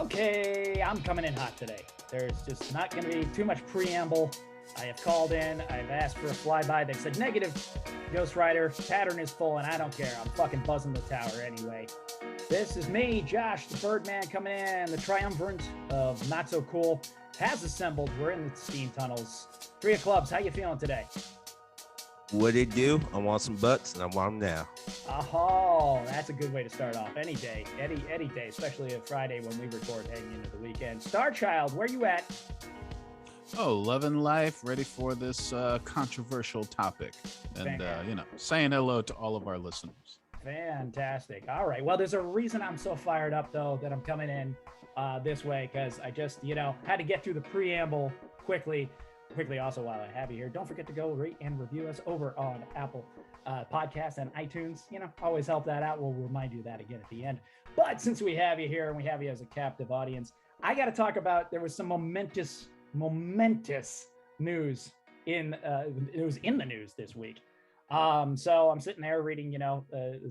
Okay, I'm coming in hot today. There's just not going to be too much preamble. I have called in. I've asked for a flyby. They said negative, Ghost Rider. Pattern is full, and I don't care. I'm fucking buzzing the tower anyway. This is me, Josh, the Birdman, coming in. The triumvirate of not so cool has assembled. We're in the steam tunnels. Three of Clubs, how you feeling today? What it do? I want some butts, and I want them now. Oh, that's a good way to start off. Any day, any day, especially a Friday when we record heading into the weekend. Starchild, where you at? Oh, loving life, ready for this controversial topic, and saying hello to all of our listeners. Fantastic. All right. Well, there's a reason I'm so fired up though that I'm coming in this way, because I just had to get through the preamble quickly. Also, while I have you here, don't forget to go rate and review us over on Apple Podcasts and iTunes. Always help that out. We'll remind you that again at the end. But since we have you here and we have you as a captive audience, I got to talk about, there was some momentous news it was in the news this week. So I'm sitting there reading,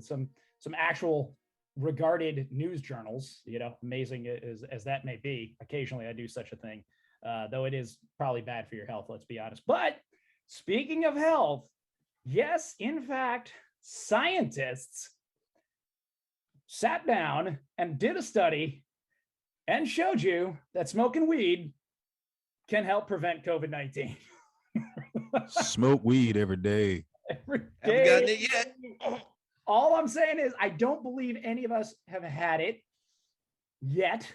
some actual regarded news journals, amazing as that may be. Occasionally I do such a thing. Though it is probably bad for your health, let's be honest. But speaking of health, yes, in fact, scientists sat down and did a study and showed you that smoking weed can help prevent COVID-19. Smoke weed every day. Every day. Haven't gotten it yet. All I'm saying is I don't believe any of us have had it yet.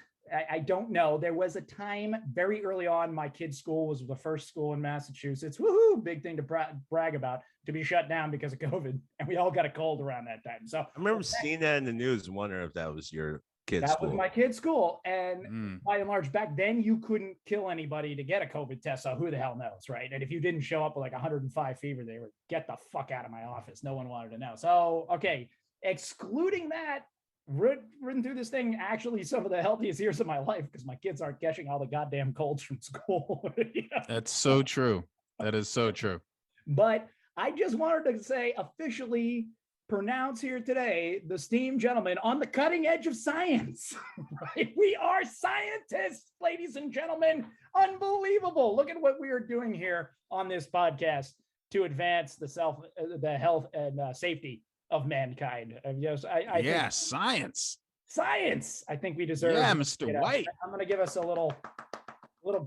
I don't know. There was a time very early on, my kid's school was the first school in Massachusetts. Woohoo! Big thing to brag about, to be shut down because of COVID. And we all got a cold around that time. So I remember seeing that in the news and wondering if that was your kid's school. That was my kid's school. And by and large, back then, you couldn't kill anybody to get a COVID test. So who the hell knows, right? And if you didn't show up with like 105 fever, they were, get the fuck out of my office. No one wanted to know. So, okay, excluding that, ridden through this thing, actually some of the healthiest years of my life, because my kids aren't catching all the goddamn colds from school. That's so true. That is so true. But I just wanted to say, officially pronounce here today, the esteemed gentleman on the cutting edge of science. Right? We are scientists, ladies and gentlemen. Unbelievable. Look at what we are doing here on this podcast to advance the health and safety of mankind. I think science. I think we deserve. Yeah, Mr. White. I'm going to give us a little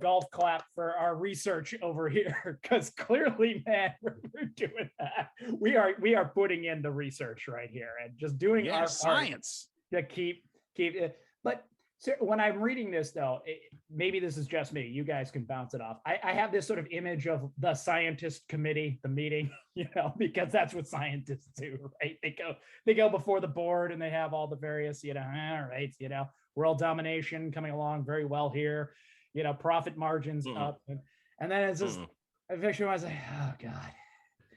golf clap for our research over here, because clearly, man, we're doing that. We are putting in the research right here and just doing our science to keep it. But so when I'm reading this, though, maybe this is just me. You guys can bounce it off. I have this sort of image of the scientist committee, the meeting, because that's what scientists do, right? They go before the board and they have all the various, all right, world domination coming along very well here, profit margins up, and then it's just eventually I was like, oh God.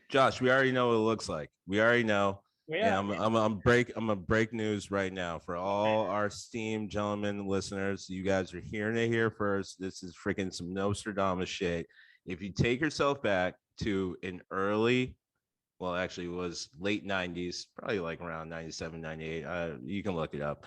Josh, we already know what it looks like. We already know. Yeah, I'm gonna break news right now for all our esteemed gentlemen listeners. You guys are hearing it here first. This is freaking some Nostradamus shit. If you take yourself back to an early, well, actually it was late 90s, probably like around 97, 98. You can look it up.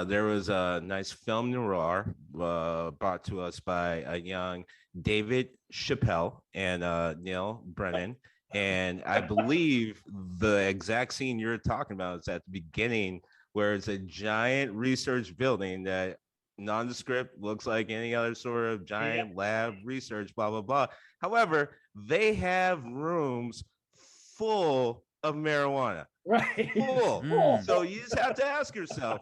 There was a nice film noir brought to us by a young David Chappelle and Neil Brennan. And I believe the exact scene you're talking about is at the beginning, where it's a giant research building that nondescript, looks like any other sort of giant lab research, blah, blah, blah. However, they have rooms full of marijuana. Right. Full. So you just have to ask yourself,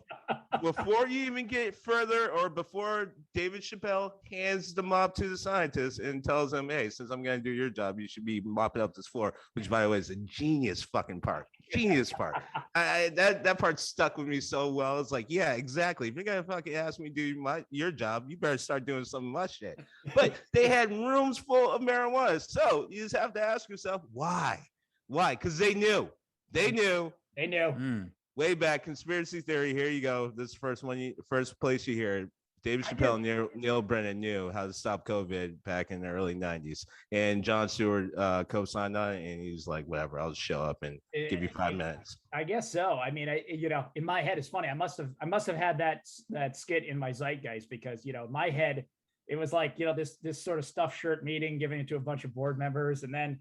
before you even get further, or before David Chappelle hands the mop to the scientist and tells them, hey, since I'm going to do your job, you should be mopping up this floor, which, by the way, is a genius fucking part. Genius part. That part stuck with me so well. It's like, yeah, exactly. If you're going to fucking ask me to do your job, you better start doing some of my shit. But they had rooms full of marijuana. So you just have to ask yourself, why? Why? Because they knew. They knew. Way back, conspiracy theory. Here you go. This first place you hear. Dave Chappelle and Neil Brennan knew how to stop COVID back in the early 90s. And Jon Stewart co-signed on it, and he's like, whatever, I'll just show up and give you 5 minutes. I guess so. I mean, in my head, it's funny. I must have had that skit in my zeitgeist because, in my head, it was like, this sort of stuffed shirt meeting, giving it to a bunch of board members. And then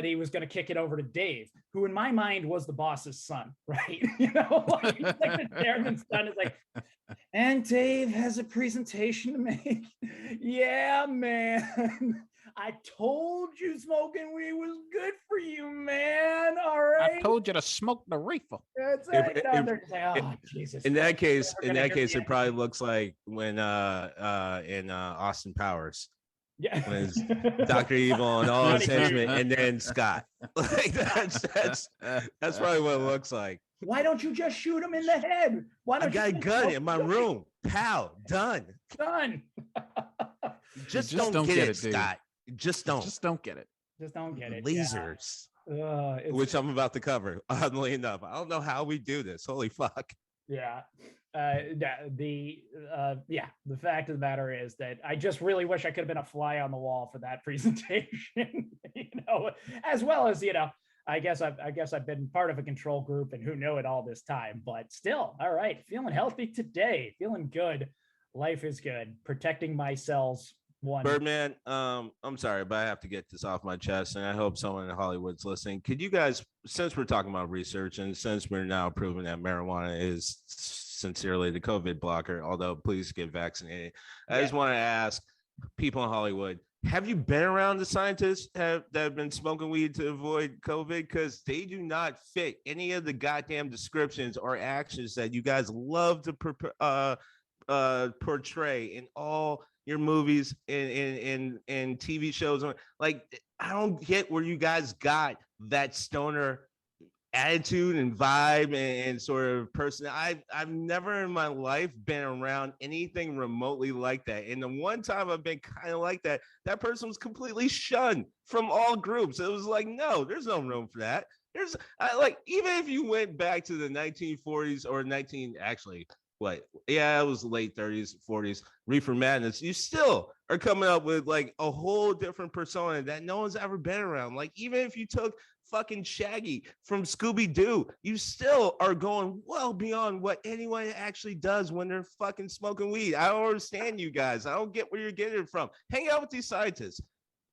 he was going to kick it over to Dave, who in my mind was the boss's son, right? Like the chairman's son is like, and Dave has a presentation to make. Yeah, man. I told you smoking weed was good for you, man. All right. I told you to smoke the reefer. That's it. Jesus. In that case, it probably looks like when in Austin Powers. Yeah, when it's Dr. Evil and all his henchmen, and then Scott. Like that's probably what it looks like. Why don't you just shoot him in the head? Why don't I got a gun in my room, pal? Done. Just don't get it, Scott. Just don't get it. Just don't get it. Lasers, which I'm about to cover. Oddly enough, I don't know how we do this. Holy fuck. Yeah. The fact of the matter is that I just really wish I could have been a fly on the wall for that presentation, as well as, I guess I've been part of a control group and who know it all this time, but still, all right. Feeling healthy today, feeling good. Life is good. Protecting my cells. Birdman, I'm sorry, but I have to get this off my chest, and I hope someone in Hollywood's listening. Could you guys, since we're talking about research and since we're now proving that marijuana is sincerely the COVID blocker, although please get vaccinated, I just want to ask people in Hollywood, have you been around the scientists that have been smoking weed to avoid COVID? Because they do not fit any of the goddamn descriptions or actions that you guys love to portray in all your movies and TV shows. Like, I don't get where you guys got that stoner attitude and vibe and sort of person. I've never in my life been around anything remotely like that. And the one time I've been kind of like that, that person was completely shunned from all groups. It was like, no, there's no room for that. Even if you went back to the 1940s or it was late 30s, 40s, Reefer Madness, you still are coming up with like a whole different persona that no one's ever been around. Like, even if you took fucking Shaggy from Scooby-Doo, you still are going well beyond what anyone actually does when they're fucking smoking weed. I don't understand you guys. I don't get where you're getting it from. Hang out with these scientists.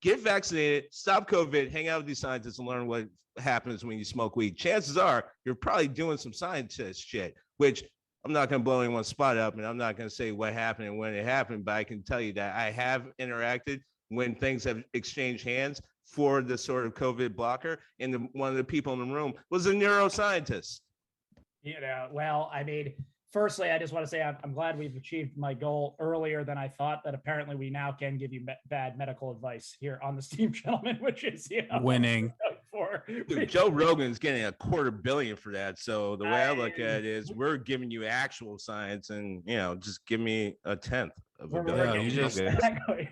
Get vaccinated, stop COVID, hang out with these scientists and learn what happens when you smoke weed. Chances are you're probably doing some scientist shit, which I'm not going to blow anyone's spot up, and I'm not going to say what happened and when it happened, but I can tell you that I have interacted when things have exchanged hands for the sort of COVID blocker, and one of the people in the room was a neuroscientist. Well, I mean, firstly, I just want to say I'm glad we've achieved my goal earlier than I thought, that apparently we now can give you bad medical advice here on the Steam Gentleman, which is winning. Dude, Joe Rogan's getting $250 million for that. So the way I look at it is we're giving you actual science, and just give me 1/10 of a billion.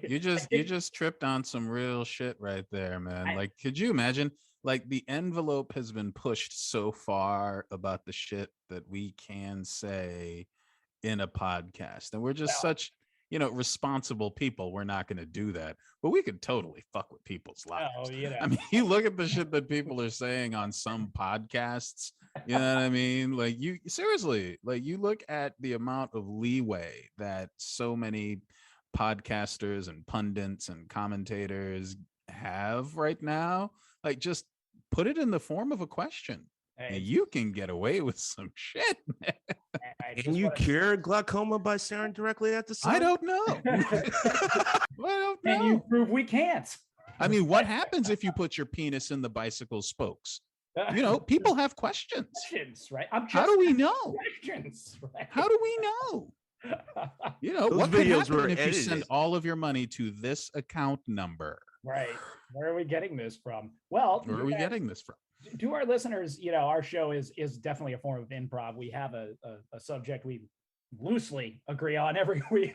You just tripped on some real shit right there, man. Like, could you imagine? Like, the envelope has been pushed so far about the shit that we can say in a podcast, and we're just such responsible people. We're not going to do that, but we could totally fuck with people's lives. I mean, you look at the shit that people are saying on some podcasts, you know what I mean? Like, you seriously, like, you look at the amount of leeway that so many podcasters and pundits and commentators have right now. Like, just put it in the form of a question. And you can get away with some shit. Can you cure glaucoma by staring directly at the sun? I don't know. I don't know. And you prove we can't. I mean, what happens if you put your penis in the bicycle spokes? People have questions. Right? How do we know? Questions, right? How do we know? What could happen if you send all of your money to this account number? Right. Where are we getting this from? Well, where are we getting this from? To our listeners, our show is definitely a form of improv. We have a subject we loosely agree on every week,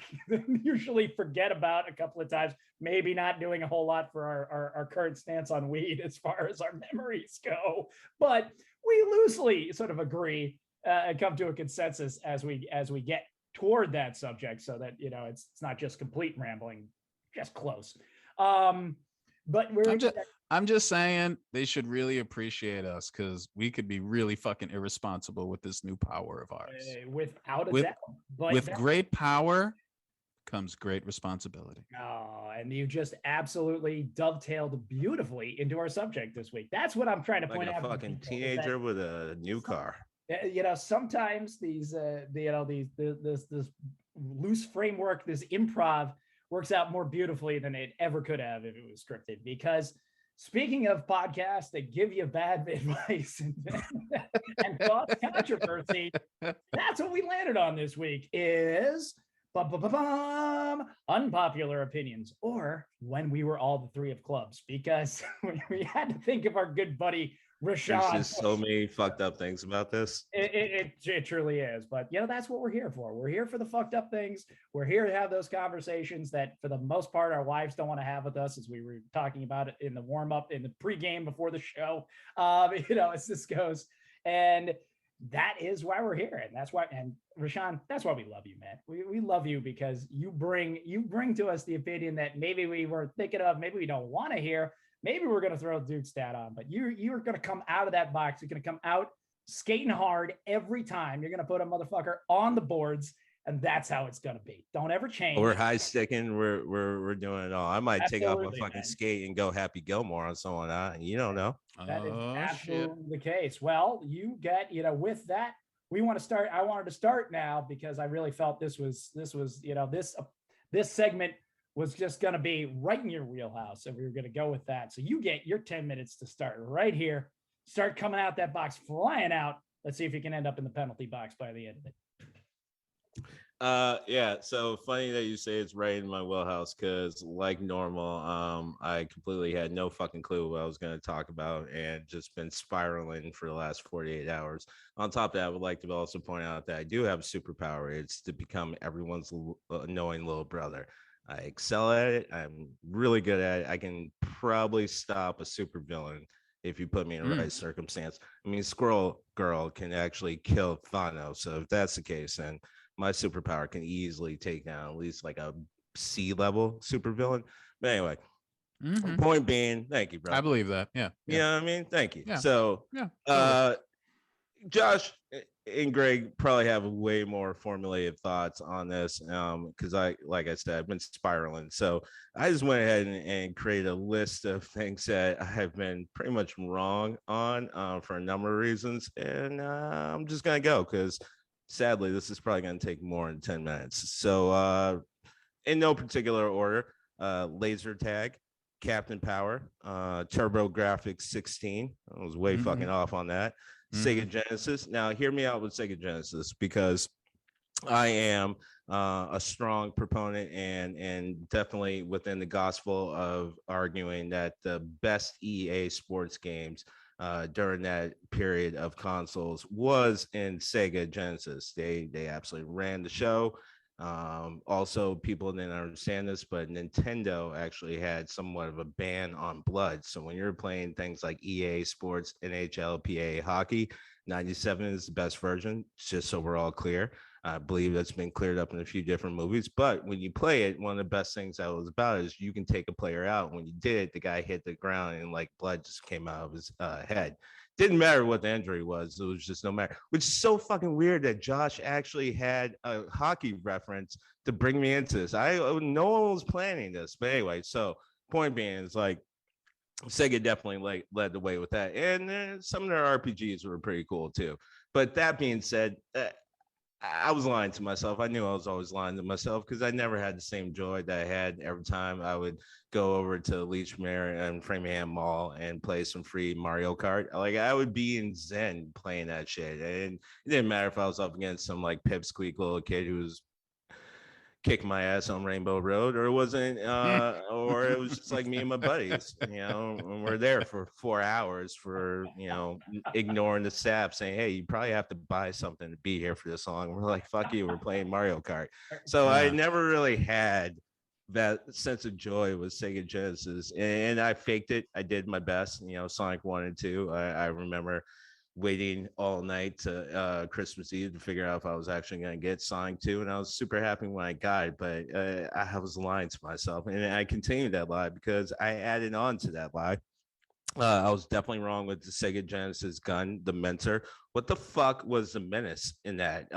usually forget about a couple of times, maybe not doing a whole lot for our current stance on weed as far as our memories go, but we loosely sort of agree and come to a consensus as we get toward that subject so that, it's not just complete rambling, just close. But I'm just saying they should really appreciate us because we could be really fucking irresponsible with this new power of ours. Without a doubt. But with great power comes great responsibility. Oh, and you just absolutely dovetailed beautifully into our subject this week. That's what I'm trying to point out. Like a fucking teenager with a new car. Sometimes these, this loose framework, this improv works out more beautifully than it ever could have if it was scripted. Because speaking of podcasts that give you bad advice and cause controversy, that's what we landed on this week is unpopular opinions, or when we were all the three of clubs, because we had to think of our good buddy RaShaun. There's just so many fucked up things about this. It truly is, but that's what we're here for. We're here for the fucked up things. We're here to have those conversations that, for the most part, our wives don't want to have with us, as we were talking about it in the warm up, in the pregame before the show. As this goes, and that is why we're here, and that's why. And RaShaun, that's why we love you, man. We love you because you bring to us the opinion that maybe we were thinking of, maybe we don't want to hear. Maybe we're going to throw Duke stat on, but you're going to come out of that box. You're going to come out skating hard every time. You're going to put a motherfucker on the boards, and that's how it's going to be. Don't ever change. We're high sticking. We're doing it all. I might take off my fucking skate and go Happy Gilmore on someone. You don't know. That is absolutely the case. Well, you get, with that, we want to start. I wanted to start now because I really felt this was, this segment was just going to be right in your wheelhouse. And we were going to go with that. So you get your 10 minutes to start right here. Start coming out that box, flying out. Let's see if you can end up in the penalty box by the end of it. Yeah, so funny that you say it's right in my wheelhouse, because like normal, I completely had no fucking clue what I was going to talk about and just been spiraling for the last 48 hours. On top of that, I would like to also point out that I do have a superpower. It's to become everyone's annoying little brother. I excel at it. I'm really good at it. I can probably stop a supervillain if you put me in the right circumstance. I mean, Squirrel Girl can actually kill Thanos. So if that's the case, then my superpower can easily take down at least like a C-level supervillain. But anyway, point being, thank you, bro. I believe that. Yeah. You know what I mean? Thank you. Yeah. So, Josh and Greg probably have way more formulated thoughts on this because like I said, I've been spiraling. So I just went ahead and created a list of things that I have been pretty much wrong on for a number of reasons. And I'm just going to go because sadly, this is probably going to take more than 10 minutes. So in no particular order, laser tag, Captain Power, TurboGrafx 16. I was way fucking off on that. Sega Genesis. Now, hear me out with Sega Genesis, because I am a strong proponent and definitely within the gospel of arguing that the best EA sports games during that period of consoles was in Sega Genesis. They absolutely ran the show. Also, people didn't understand this, but Nintendo actually had somewhat of a ban on blood. So when you're playing things like EA Sports, NHL, PA Hockey, 97 is the best version, just so we're all clear. I believe that's been cleared up in a few different movies. But when you play it, one of the best things that was about is you can take a player out. When you did it, the guy hit the ground and like blood just came out of his head. Didn't matter what the injury was. It was just no matter, which is so fucking weird that Josh actually had a hockey reference to bring me into this. No one was planning this. But anyway, so point being is like Sega definitely led the way with that. And some of their RPGs were pretty cool too. But that being said, I was lying to myself. I knew I was always lying to myself because I never had the same joy that I had every time I would go over to Leechmere and Framingham Mall and play some free Mario Kart. Like I would be in Zen playing that shit. And it didn't matter if I was up against some like pipsqueak little kid who was kicking my ass on Rainbow Road, or it wasn't, or it was just like me and my buddies, and we're there for 4 hours for, ignoring the staff saying, hey, you probably have to buy something to be here for this long. We're like, fuck you, we're playing Mario Kart. So I never really had that sense of joy with Sega Genesis, and I faked it. I did my best, Sonic 1 and 2. I remember waiting all night to Christmas Eve to figure out if I was actually going to get Sonic 2. And I was super happy when I got it, but I was lying to myself. And I continued that lie because I added on to that lie. I was definitely wrong with the Sega Genesis gun, the Mentor. What the fuck was the menace in that?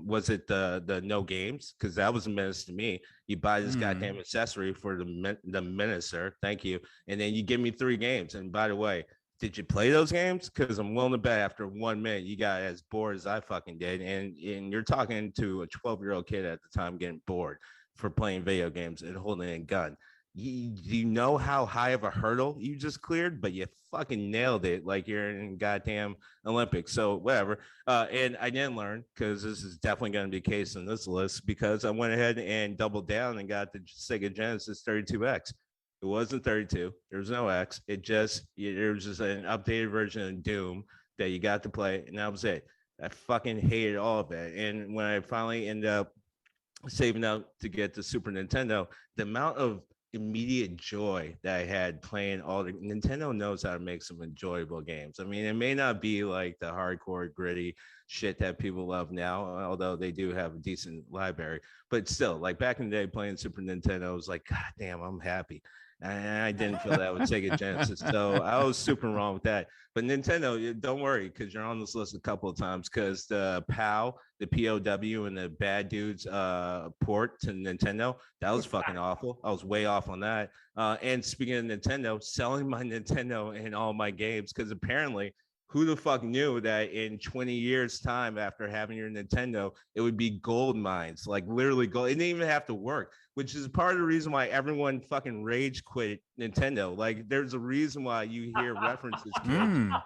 Was it the no games? Because that was a menace to me. You buy this goddamn accessory for the menacer, thank you, and then you give me 3 games. And by the way, did you play those games? Because I'm willing to bet after 1 minute you got as bored as I fucking did, and you're talking to a 12-year-old kid at the time getting bored for playing video games and holding a gun. You know how high of a hurdle you just cleared, but you fucking nailed it like you're in goddamn Olympics. So whatever. And I didn't learn, because this is definitely going to be the case in this list, because I went ahead and doubled down and got the Sega Genesis 32X. It wasn't 32. There was no X. There was just an updated version of Doom that you got to play, and that was it. I fucking hated all of it. And when I finally ended up saving up to get the Super Nintendo, the amount of immediate joy that I had playing all the Nintendo knows how to make some enjoyable games. I mean, it may not be like the hardcore gritty shit that people love now, although they do have a decent library, but still, like back in the day playing Super Nintendo, I was like, God damn, I'm happy. And I didn't feel that with Sega Genesis. So I was super wrong with that. But Nintendo, don't worry, because you're on this list a couple of times, because the POW, the POW, and the Bad Dudes port to Nintendo, that was fucking awful. I was way off on that. And speaking of Nintendo, selling my Nintendo and all my games, because apparently, who the fuck knew that in 20 years time after having your Nintendo, it would be gold mines, like literally gold. It didn't even have to work, which is part of the reason why everyone fucking rage quit Nintendo. Like there's a reason why you hear references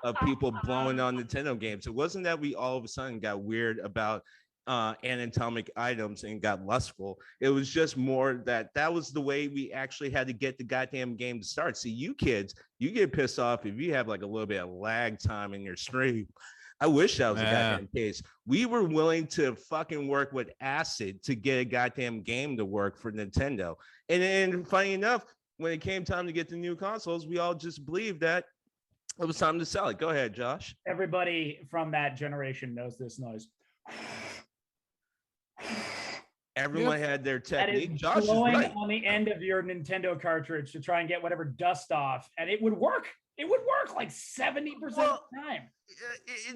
of people blowing on Nintendo games. It wasn't that we all of a sudden got weird about anatomic items and got lustful. It was just more that was the way we actually had to get the goddamn game to start. See, you kids, you get pissed off if you have like a little bit of lag time in your stream. I wish that was a goddamn case. We were willing to fucking work with acid to get a goddamn game to work for Nintendo. And then funny enough, when it came time to get the new consoles, we all just believed that it was time to sell it. Go ahead, Josh. Everybody from that generation knows this noise. Everyone had their technique. That is Josh blowing is right. on the end of your Nintendo cartridge to try and get whatever dust off, and it would work. It would work like 70% of the time.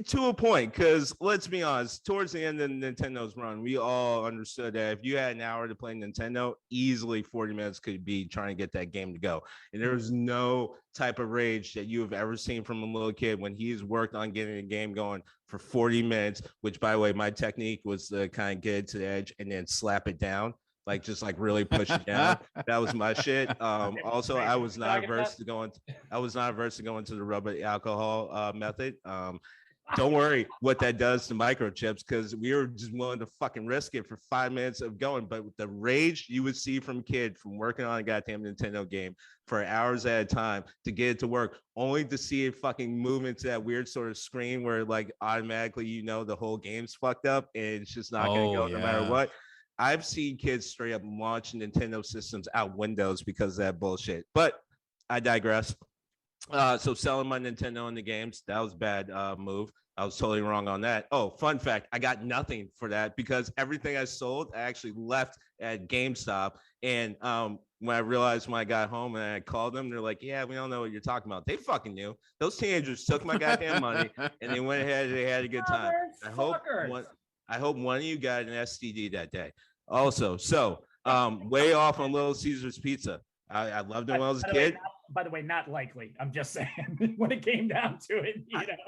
To a point, because let's be honest, towards the end of Nintendo's run, we all understood that if you had an hour to play Nintendo, easily 40 minutes could be trying to get that game to go. And there was no type of rage that you have ever seen from a little kid when he's worked on getting a game going for 40 minutes, which, by the way, my technique was to kind of get it to the edge and then slap it down. Like just like really push it down. That was my shit. Also, I was not averse to going to the rubber alcohol method. Don't worry what that does to microchips, because we were just willing to fucking risk it for 5 minutes of going. But with the rage you would see from kid from working on a goddamn Nintendo game for hours at a time to get it to work, only to see it fucking move into that weird sort of screen where like automatically the whole game's fucked up and it's just not gonna go no matter what. I've seen kids straight up launch Nintendo systems out windows because of that bullshit. But I digress. So selling my Nintendo in the games, that was a bad move. I was totally wrong on that. Oh, fun fact, I got nothing for that because everything I sold, I actually left at GameStop. And when I realized when I got home and I called them, they're like, yeah, we don't know what you're talking about. They fucking knew. Those teenagers took my goddamn money and they went ahead and they had a good time. I hope one of you got an STD that day. Also, so way off on Little Caesar's Pizza. I loved it when I was a kid. By the way, not likely. I'm just saying when it came down to it,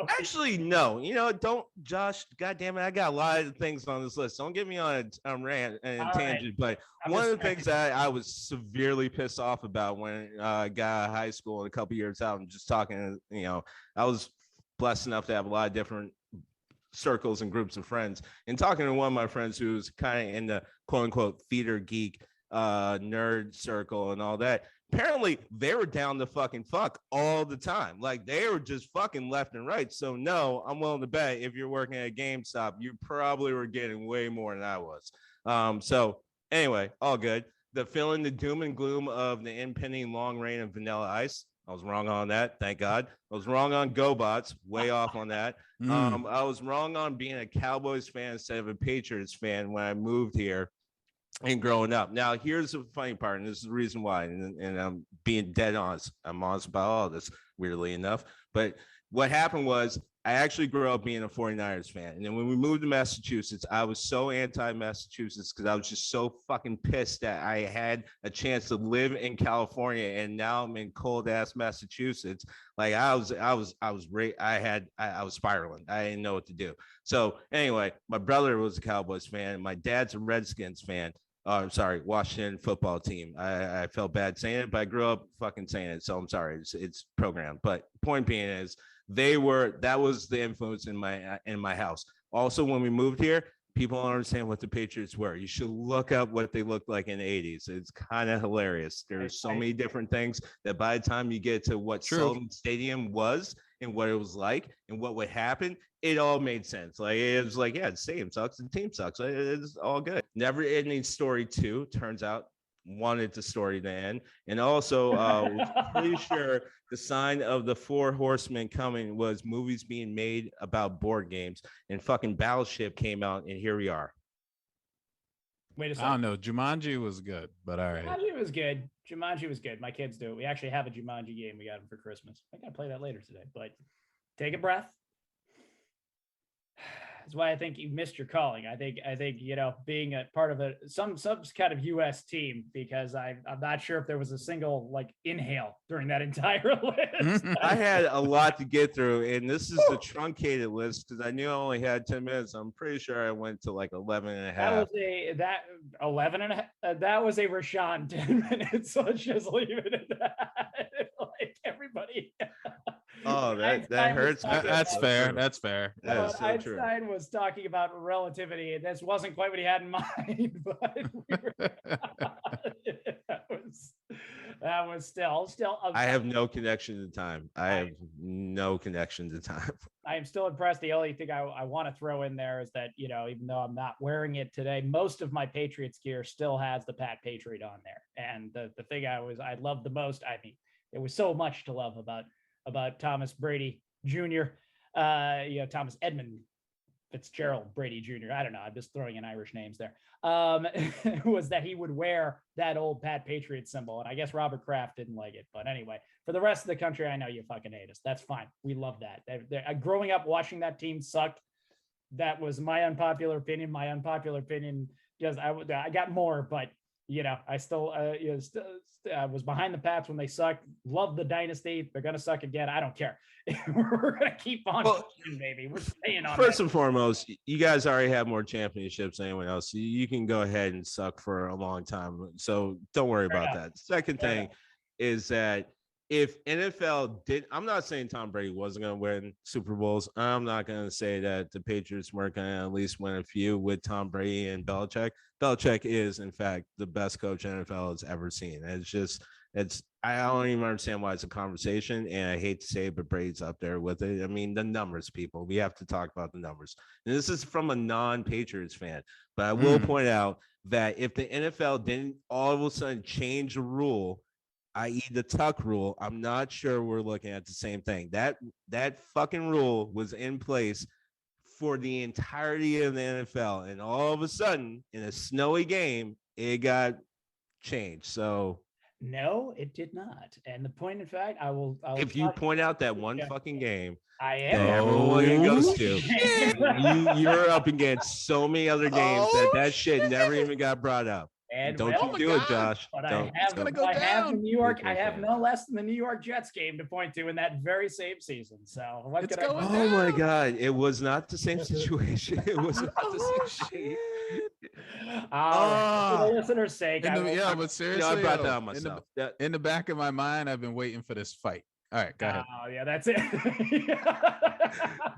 Actually, no. Don't, Josh. God damn it, I got a lot of things on this list. Don't get me on a rant and tangent. Right. But one of the things that I was severely pissed off about when I got out of high school and a couple years out, and just talking, I was blessed enough to have a lot of different circles and groups of friends, and talking to one of my friends who's kind of in the quote unquote theater geek nerd circle and all that. Apparently they were down to fucking fuck all the time. Like they were just fucking left and right. So no, I'm willing to bet if you're working at GameStop, you probably were getting way more than I was. So anyway, all good. The feeling, the doom and gloom of the impending long reign of Vanilla Ice. I was wrong on that. Thank God. I was wrong on GoBots. Way off on that. I was wrong on being a Cowboys fan instead of a Patriots fan when I moved here and growing up. Now, here's the funny part, and this is the reason why, and I'm being dead honest. I'm honest about all this, weirdly enough. But what happened was I actually grew up being a 49ers fan. And then when we moved to Massachusetts, I was so anti-Massachusetts because I was just so fucking pissed that I had a chance to live in California and now I'm in cold-ass Massachusetts. Like I was spiraling. I didn't know what to do. So anyway, my brother was a Cowboys fan. My dad's a Redskins fan. Sorry, Washington football team. I felt bad saying it, but I grew up fucking saying it. So I'm sorry. It's programmed. But point being is that was the influence in my house. Also, when we moved here, people don't understand what the Patriots were. You should look up what they looked like in the 80s. It's kind of hilarious. There's so many different things that by the time you get to what Sullivan Stadium was and what it was like and what would happen, it all made sense. Like it was like, yeah, the stadium sucks, the team sucks. It's all good. Never ending story 2 turns out wanted the story to end. And also was pretty sure the sign of the 4 horsemen coming was movies being made about board games, and fucking Battleship came out, and here we are. Wait a second. I don't know. Jumanji was good, but all right. Jumanji was good. My kids do it. We actually have a Jumanji game. We got them for Christmas. I gotta play that later today, but take a breath. That's why I think you missed your calling. I think being a part of some kind of U.S. team, because I'm not sure if there was a single like inhale during that entire list. I had a lot to get through, and this is the truncated list because I knew I only had 10 minutes. I'm pretty sure I went to like 11 and a half. That was a RaShaun 10 minutes. So let's just leave it at that. Like everybody. Oh, that hurts. That's fair. That's fair. That is so Einstein was talking about relativity. This wasn't quite what he had in mind, but that was still. I have no connection to time. I have no connection to time. I am still impressed. The only thing I want to throw in there is that, even though I'm not wearing it today, most of my Patriots gear still has the Pat Patriot on there. And the thing I loved the most, I mean, there was so much to love about Thomas Brady Jr., Thomas Edmund Fitzgerald Brady Jr. I don't know. I'm just throwing in Irish names there. Was that he would wear that old Pat Patriot symbol. And I guess Robert Kraft didn't like it. But anyway, for the rest of the country, I know you fucking hate us. That's fine. We love that. Growing up watching that team suck, that was my unpopular opinion. My unpopular opinion, because I got more, but I still was behind the Pats when they sucked. Love the dynasty. They're gonna suck again. I don't care. We're gonna keep on, baby. We're staying on. First and foremost, you guys already have more championships than anyone else. You can go ahead and suck for a long time. So don't worry about that. Second thing is that if NFL did, I'm not saying Tom Brady wasn't going to win Super Bowls. I'm not going to say that the Patriots weren't going to at least win a few with Tom Brady and Belichick. Belichick is, in fact, the best coach NFL has ever seen. I don't even understand why it's a conversation, and I hate to say it, but Brady's up there with it. I mean, the numbers, people. We have to talk about the numbers. And this is from a non-Patriots fan, but I will point out that if the NFL didn't all of a sudden change the rule, i.e. the tuck rule, I'm not sure we're looking at the same thing. That fucking rule was in place for the entirety of the NFL, and all of a sudden, in a snowy game, it got changed. So no, it did not. And the point, in fact, I will if you point out that one fucking game I am that everyone goes to, you're up against so many other games that shit never even got brought up. And don't you do it, Josh. But I have the New York. I have no less than the New York Jets game to point to in that very same season. So what could I do? Oh my God! It was not the same situation. It was not the same shit. For the listeners' sake, but seriously, I brought that on myself. In the back of my mind, I've been waiting for this fight. All right, go ahead. Oh yeah, that's it.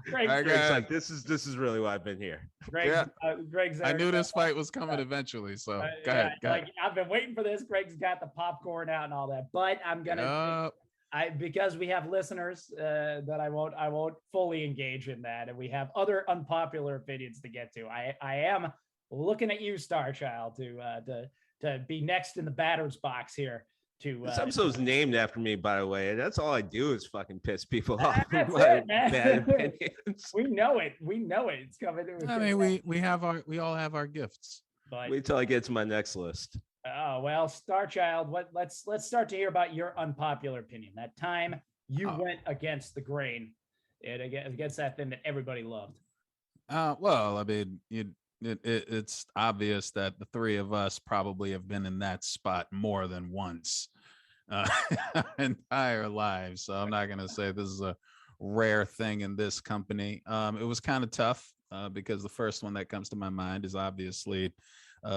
Greg's like, this is really why I've been here. Greg's I knew this fight was coming eventually, so go ahead. I've been waiting for this. Greg's got the popcorn out and all that, but I'm gonna. Because we have listeners that I won't fully engage in that, and we have other unpopular opinions to get to. I am looking at you, Star Child, to be next in the batter's box here This episode's named after me, by the way. That's all I do is fucking piss people off. That's My it, man. bad opinions. We know it. It's coming. I mean, we all have our gifts. But wait till I get to my next list. Oh well, Star Child. Let's start to hear about your unpopular opinion. That time you went against the grain, and against that thing that everybody loved. Well, I mean, it's obvious that the three of us probably have been in that spot more than once our entire lives. So I'm not going to say this is a rare thing in this company. It was kind of tough because the first one that comes to my mind is obviously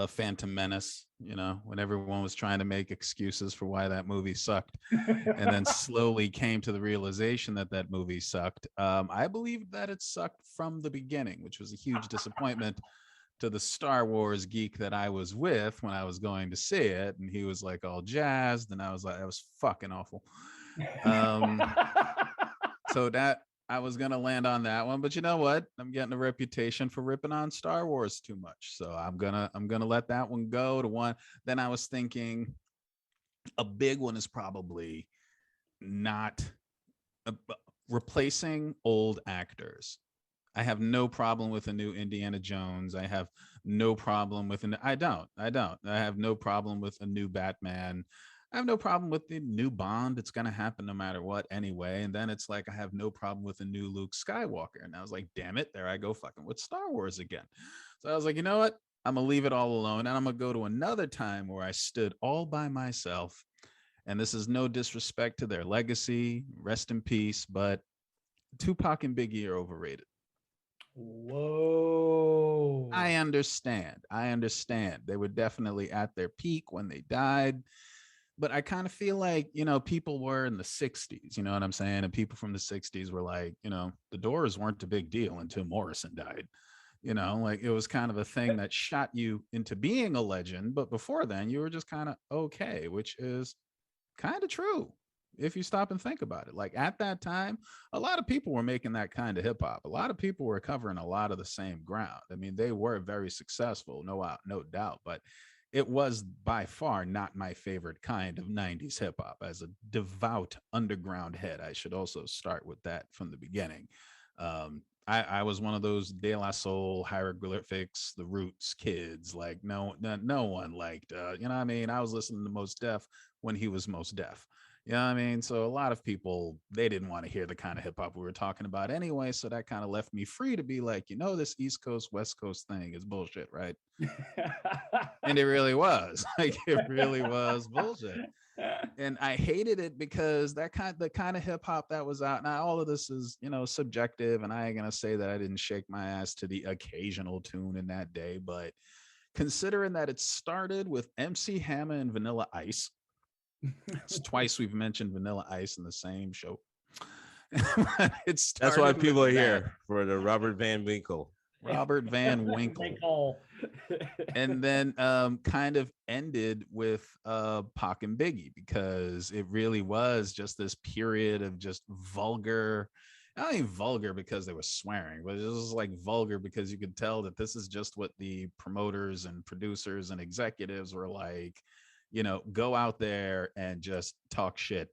Phantom Menace, when everyone was trying to make excuses for why that movie sucked and then slowly came to the realization that that movie sucked. I believe that it sucked from the beginning, which was a huge disappointment to the Star Wars geek that I was with when I was going to see it. And he was like all jazzed. And I was like, that was fucking awful. So that I was going to land on that one, but you know what? I'm getting a reputation for ripping on Star Wars too much. So I'm going to let that one go to one. Then I was thinking a big one is probably not replacing old actors. I have no problem with a new Indiana Jones. I have no problem with I have no problem with a new Batman. I have no problem with the new Bond. It's going to happen no matter what anyway. And then it's like, I have no problem with a new Luke Skywalker. And I was like, damn it, there I go fucking with Star Wars again. So I was like, you know what? I'm going to leave it all alone. And I'm going to go to another time where I stood all by myself. And this is no disrespect to their legacy. Rest in peace. But Tupac and Biggie are overrated. Whoa. I understand. They were definitely at their peak when they died. But I kind of feel like, people were in the 60s, you know what I'm saying? And people from the 60s were like, the Doors weren't a big deal until Morrison died. Like it was kind of a thing that shot you into being a legend. But before then, you were just kind of okay, which is kind of true if you stop and think about it. Like at that time, a lot of people were making that kind of hip hop. A lot of people were covering a lot of the same ground. I mean, they were very successful, no doubt. But it was by far not my favorite kind of 90s hip hop. As a devout underground head, I should also start with that from the beginning. I was one of those De La Soul, Hieroglyphics, The Roots kids. Like no one liked, I was listening to Mos Def when he was Mos Def. So a lot of people, they didn't want to hear the kind of hip hop we were talking about anyway. So that kind of left me free to be like, this East Coast, West Coast thing is bullshit, right? And it really was. Like it really was bullshit. And I hated it because the kind of hip hop that was out. Now all of this is, subjective, and I ain't gonna say that I didn't shake my ass to the occasional tune in that day, but considering that it started with MC Hammer and Vanilla Ice. It's twice we've mentioned Vanilla Ice in the same show. That's why people are here for the Robert Van Winkle. Robert Van Winkle. And then kind of ended with Pac and Biggie, because it really was just this period of just vulgar. Not even vulgar because they were swearing, but it was like vulgar because you could tell that this is just what the promoters and producers and executives were like. Go out there and just talk shit,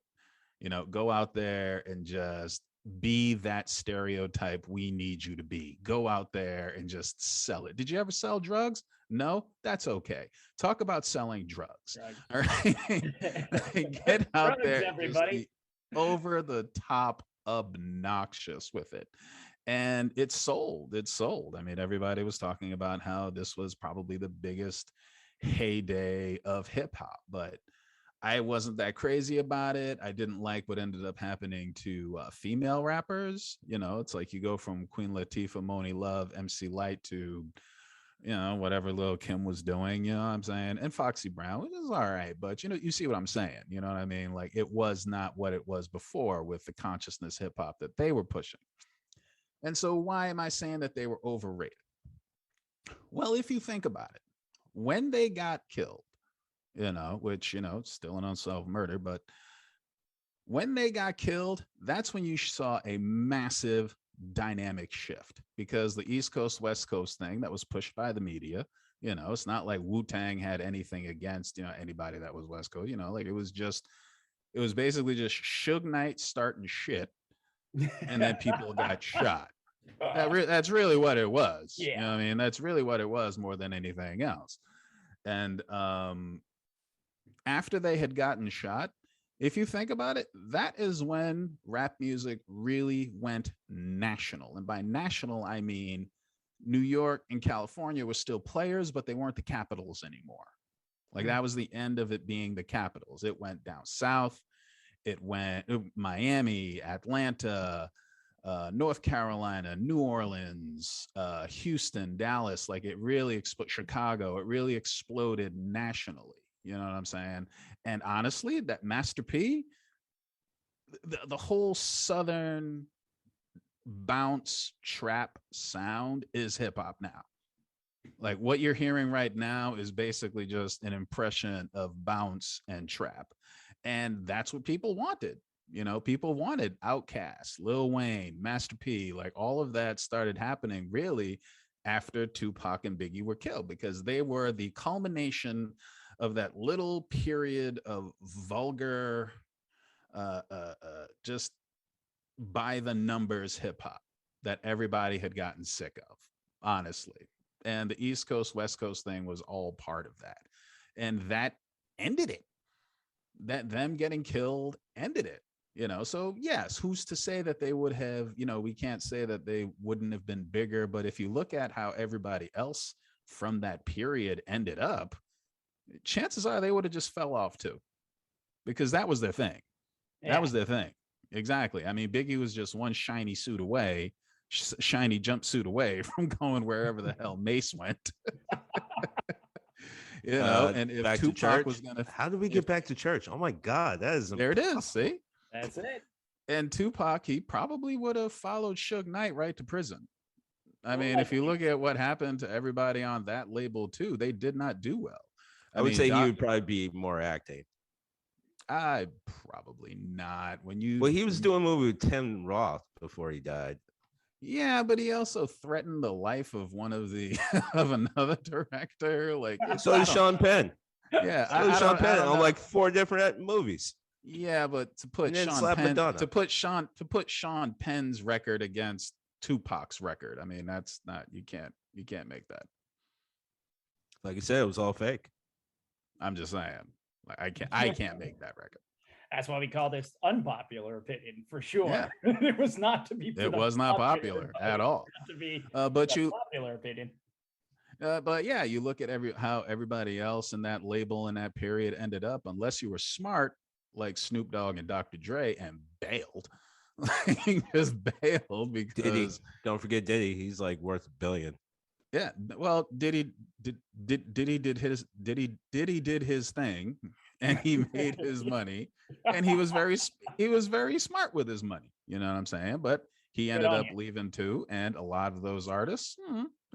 go out there and just be that stereotype we need you to be. Go out there and just sell it. Did you ever sell drugs? No, that's okay. Talk about selling drugs. All right. Get out drugs, there, everybody. Over the top obnoxious with it. And it sold. I mean, everybody was talking about how this was probably the biggest heyday of hip hop, but I wasn't that crazy about it. I didn't like what ended up happening to female rappers. It's like you go from Queen Latifah, Moni Love, MC Lyte to, whatever Lil Kim was doing, you know what I'm saying? And Foxy Brown, which is all right, but you see what I'm saying, you know what I mean? Like it was not what it was before with the consciousness hip hop that they were pushing. And so why am I saying that they were overrated? Well, if you think about it, when they got killed, which, still an unsolved murder, but when they got killed, that's when you saw a massive dynamic shift, because the East Coast, West Coast thing that was pushed by the media You know, it's not like Wu-Tang had anything against, you know, anybody that was West Coast. You know, like it was basically just Suge Knight starting shit, and then people got shot. That's really what it was. Yeah. You know what I mean? That's really what it was more than anything else. And after they had gotten shot, if you think about it, that is when rap music really went national. And by national, I mean New York and California were still players, but they weren't the capitals anymore. Like that was the end of it being the capitals. It went down south. It went Miami, Atlanta, North Carolina, New Orleans, Houston, Dallas. Like it really exploded. Chicago. It really exploded nationally. You know what I'm saying? And honestly, that Master P, the whole Southern bounce trap sound is hip hop now. Like what you're hearing right now is basically just an impression of bounce and trap. And that's what people wanted. You know, people wanted Outkast, Lil Wayne, Master P, like all of that started happening really after Tupac and Biggie were killed, because they were the culmination of that little period of vulgar, just by the numbers hip hop that everybody had gotten sick of, honestly. And the East Coast, West Coast thing was all part of that. And that ended it. That them getting killed ended it. You know, so yes, who's to say that they would have, you know, we can't say that they wouldn't have been bigger, but if you look at how everybody else from that period ended up, chances are they would have just fell off too, because that was their thing. Yeah. That was their thing. Exactly. I mean, Biggie was just one shiny suit away, shiny jumpsuit away from going wherever the hell Mace went. You know, and if Tupac was gonna, how did we get back to church? Oh my God, that is there. It is. See, that's it. And Tupac, he probably would have followed Suge Knight right to prison. I mean, if you look at what happened to everybody on that label too, they did not do well. I would say he would probably be more acting. I probably not. Well, he was doing a movie with Tim Roth before he died. Yeah, but he also threatened the life of one of the of another director. Like so did Sean Penn. Yeah, so did Sean Penn on like 4 different movies. Yeah, but to put Sean Penn's record against Tupac's record, I mean, that's not, you can't make that. Like you said, it was all fake. I'm just saying, like I can't make that record. That's why we call this unpopular opinion for sure. Yeah. It was not to be. It was not popular at all. To be, but popular opinion. But yeah, you look at how everybody else in that label in that period ended up. Unless you were smart, like Snoop Dogg and Dr. Dre, and bailed, just bailed because. Diddy, don't forget Diddy. He's like worth $1 billion. Yeah, well, Diddy did his thing, and he made his money, and he was very smart with his money. You know what I'm saying? But he ended up leaving too, and a lot of those artists,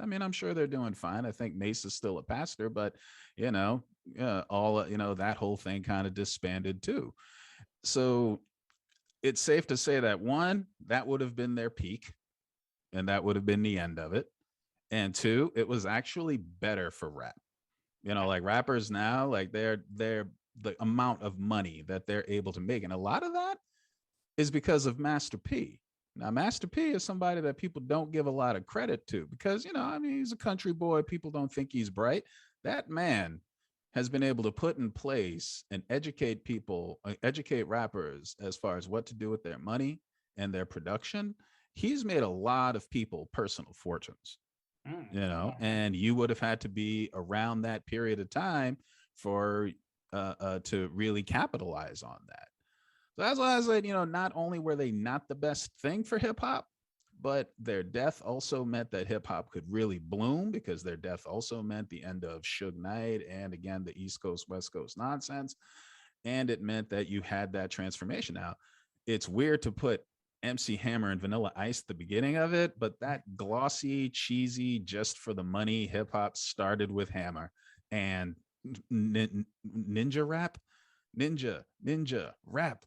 I mean, I'm sure they're doing fine. I think Mace is still a pastor, but you know, that whole thing kind of disbanded too. So it's safe to say that one, that would have been their peak, and that would have been the end of it. And 2, it was actually better for rap. You know, like rappers now, like they're the amount of money that they're able to make. And a lot of that is because of Master P. Now, Master P is somebody that people don't give a lot of credit to because, you know, I mean, he's a country boy. People don't think he's bright. That man has been able to put in place and educate people, educate rappers as far as what to do with their money and their production. He's made a lot of people personal fortunes. You know, and you would have had to be around that period of time for to really capitalize on that. So that's why I said, you know, not only were they not the best thing for hip hop, but their death also meant that hip hop could really bloom, because their death also meant the end of Suge Knight and again the East Coast West Coast nonsense, and it meant that you had that transformation. Now, it's weird to put MC Hammer and Vanilla Ice at the beginning of it, but that glossy, cheesy, just for the money hip hop started with Hammer and ninja rap,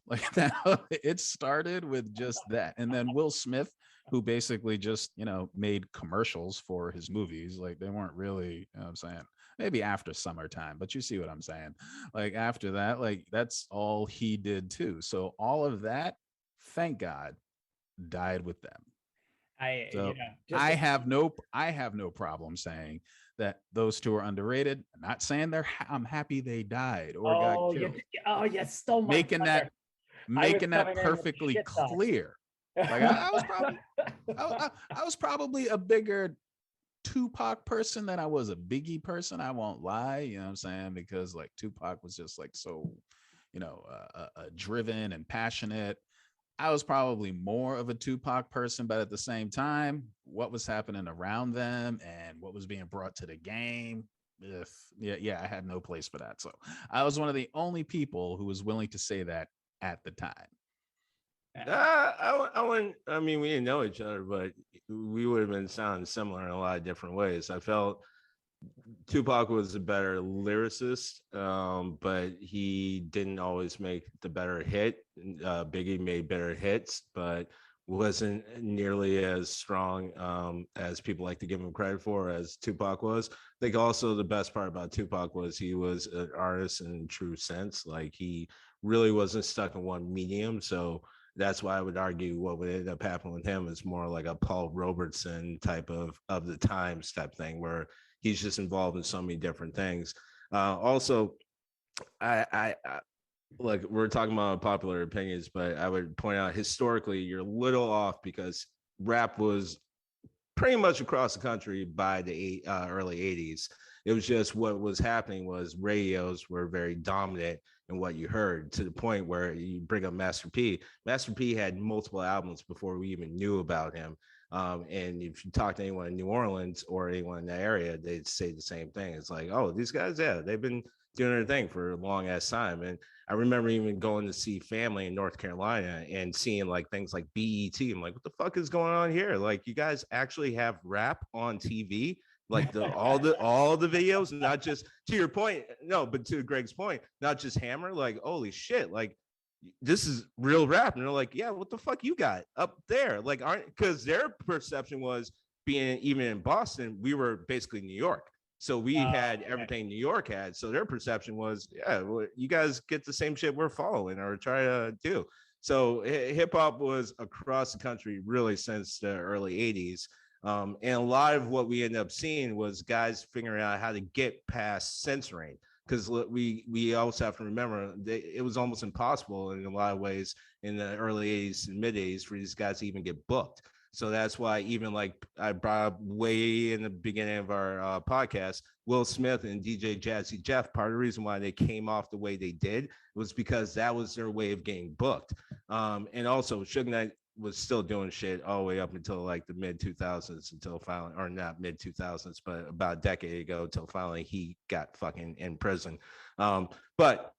like that. It started with just that, and then Will Smith, who basically just, you know, made commercials for his movies. Like they weren't really, you know what I'm saying, maybe after summertime, but you see what I'm saying. Like after that, like that's all he did too. So all of that, thank God, died with them. So I have no problem saying that those two are underrated. I'm not saying I'm happy they died or got killed. You stole my making that perfectly clear. Like I was probably a bigger Tupac person than I was a Biggie person. I won't lie, you know what I'm saying? Because like Tupac was just like so, driven and passionate. I was probably more of a Tupac person, but at the same time, what was happening around them and what was being brought to the game, I had no place for that. So I was one of the only people who was willing to say that at the time. I wouldn't. I mean, we didn't know each other, but we would have been sounding similar in a lot of different ways. I felt Tupac was a better lyricist, but he didn't always make the better hit. Biggie made better hits, but wasn't nearly as strong as people like to give him credit for as Tupac was. I think also the best part about Tupac was he was an artist in true sense. Like he really wasn't stuck in one medium. So that's why I would argue what would end up happening with him is more like a Paul Robeson type of the times type thing where he's just involved in so many different things. Also, I like we're talking about popular opinions, but I would point out historically you're a little off because rap was pretty much across the country by the early 80s. It was just what was happening was radios were very dominant in what you heard to the point where you bring up Master P. Master P had multiple albums before we even knew about him. And if you talk to anyone in New Orleans or anyone in the area, they'd say the same thing. It's like, oh, these guys, yeah, they've been doing their thing for a long ass time. And I remember even going to see family in North Carolina and seeing like things like BET. I'm like, what the fuck is going on here? Like, you guys actually have rap on TV? Like all the videos, not just to your point, no, but to Greg's point, not just Hammer. Like, holy shit, like this is real rap. And they're like, yeah, what the fuck you got up there? Like, aren't because their perception was being even in Boston, we were basically New York. So we had everything New York had. So their perception was, yeah, well, you guys get the same shit we're following or try to do. So hip hop was across the country really since the early 80s. And a lot of what we ended up seeing was guys figuring out how to get past censoring. Because we also have to remember it was almost impossible in a lot of ways in the early 80s and mid 80s for these guys to even get booked. So that's why even like I brought up way in the beginning of our podcast, Will Smith and DJ Jazzy Jeff, part of the reason why they came off the way they did was because that was their way of getting booked. And also Suge Knight was still doing shit all the way up until like the mid 2000s until finally, or not mid 2000s, but about a decade ago until finally he got fucking in prison. But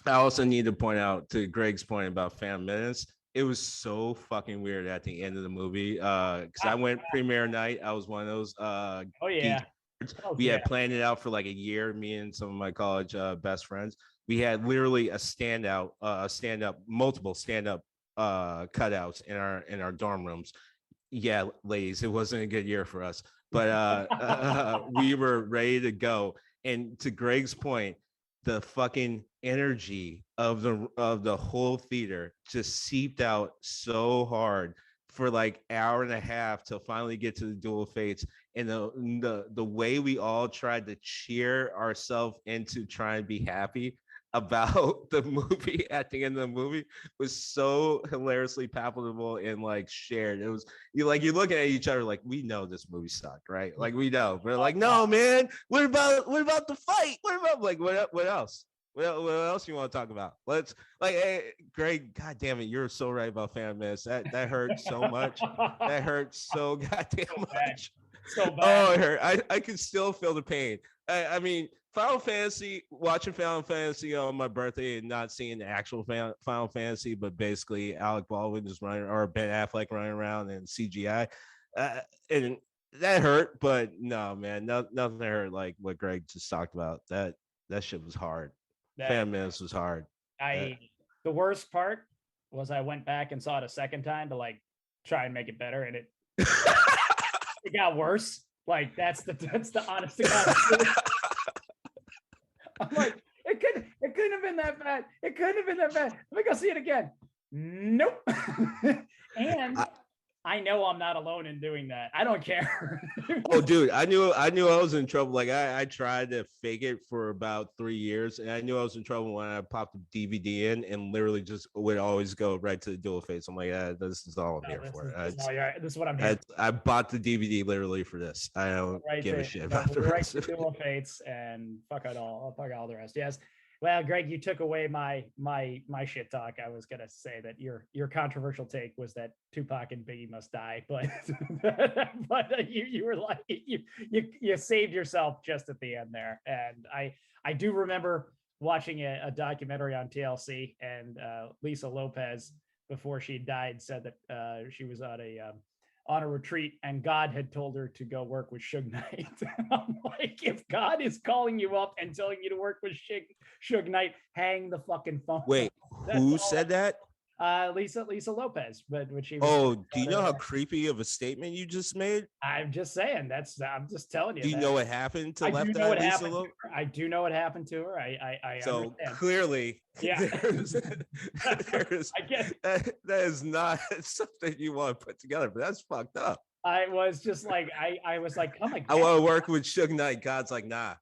I also need to point out to Greg's point about Phantom Menace. It was so fucking weird at the end of the movie because I went premiere night. I was one of those. We had planned it out for like a year. Me and some of my college best friends. We had literally multiple stand-up cutouts in our dorm rooms. Yeah, ladies, it wasn't a good year for us, but we were ready to go. And to Greg's point, the fucking energy of the whole theater just seeped out so hard for like hour and a half till finally get to the Duel of Fates. And the way we all tried to cheer ourselves into trying to be happy about the movie at the end of the movie was so hilariously palpable and like shared. It was you're looking at each other like, we know this movie sucked, right? Like we know. We're like, no, man. What about the fight? What about like what else? What else you want to talk about? Let's like, hey, Greg, God damn it, you're so right about Phantom Menace. That hurt so much. That hurt so goddamn much. So bad. Oh, it hurt. I can still feel the pain. I mean, watching Final Fantasy on my birthday and not seeing the actual Final Fantasy, but basically Alec Baldwin just running or Ben Affleck running around in CGI. And that hurt, but no, man, nothing hurt like what Greg just talked about. That shit was hard. Phantom Menace was hard. The worst part was I went back and saw it a second time to like try and make it better, and it it got worse. Like that's the honest to God truth. I'm like, it couldn't have been that bad. It couldn't have been that bad. Let me go see it again. Nope. And I know I'm not alone in doing that. I don't care. Oh, dude, I knew I was in trouble. Like I tried to fake it for about 3 years, and I knew I was in trouble when I popped the DVD in and literally just would always go right to the dual face. I'm like, this is all I'm here for. This is what I'm here. I bought the DVD literally for this. I don't give a shit about the rest of it. Dual fates and fuck it all. Fuck all the rest. Yes. Well, Greg, you took away my shit talk. I was gonna say that your controversial take was that Tupac and Biggie must die, but you were like you saved yourself just at the end there. And I do remember watching a documentary on TLC, and Lisa Lopez, before she died, said that she was on a retreat and God had told her to go work with Suge Knight. I'm like, if God is calling you up and telling you to work with Suge Knight, hang the fucking phone. Wait, who said that? Lisa Lopez, but when she was do you know how creepy of a statement you just made? I'm just saying I'm just telling you. Do you know what happened to Lisa Lopez? I do know what happened to her. I so understand. Clearly, yeah, I guess that is not something you want to put together, but that's fucked up. I was just like, I was like, oh my God. I want to work with Suge Knight. God's like, nah.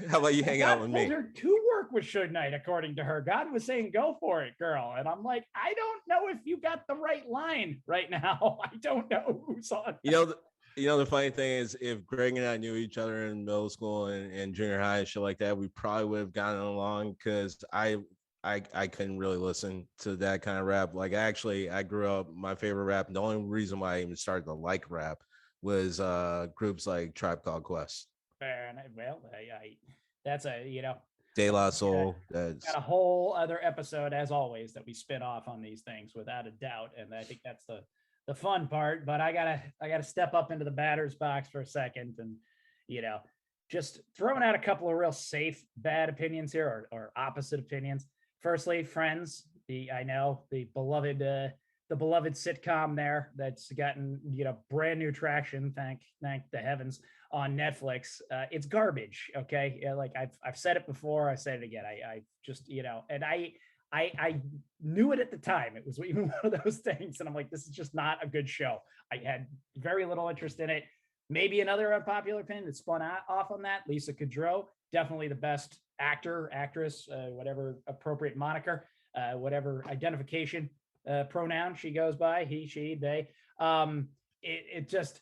How about you hang out with me? God told her to work with Suge Knight, according to her. God was saying, go for it, girl. And I'm like, I don't know if you got the right line right now. I don't know who's on. You know, the funny thing is, if Greg and I knew each other in middle school and junior high and shit like that, we probably would have gotten along, because I couldn't really listen to that kind of rap. Like, I grew up, my favorite rap, the only reason why I even started to like rap was groups like Tribe Called Quest. And well, that's De La Soul. That's got a whole other episode, as always, that we spin off on these things without a doubt. And I think that's the fun part. But I gotta step up into the batter's box for a second, and just throwing out a couple of real safe bad opinions here, or opposite opinions. Firstly, Friends, the beloved sitcom there that's gotten brand new traction, thank the heavens, on Netflix. It's garbage. Okay, like I've said it before, I said it again. I just and I knew it at the time. It was even one of those things, and I'm like, this is just not a good show. I had very little interest in it. Maybe another unpopular opinion that spun off on that, Lisa Kudrow, definitely the best actress, whatever appropriate moniker, whatever identification pronoun she goes by, he, she, they. It just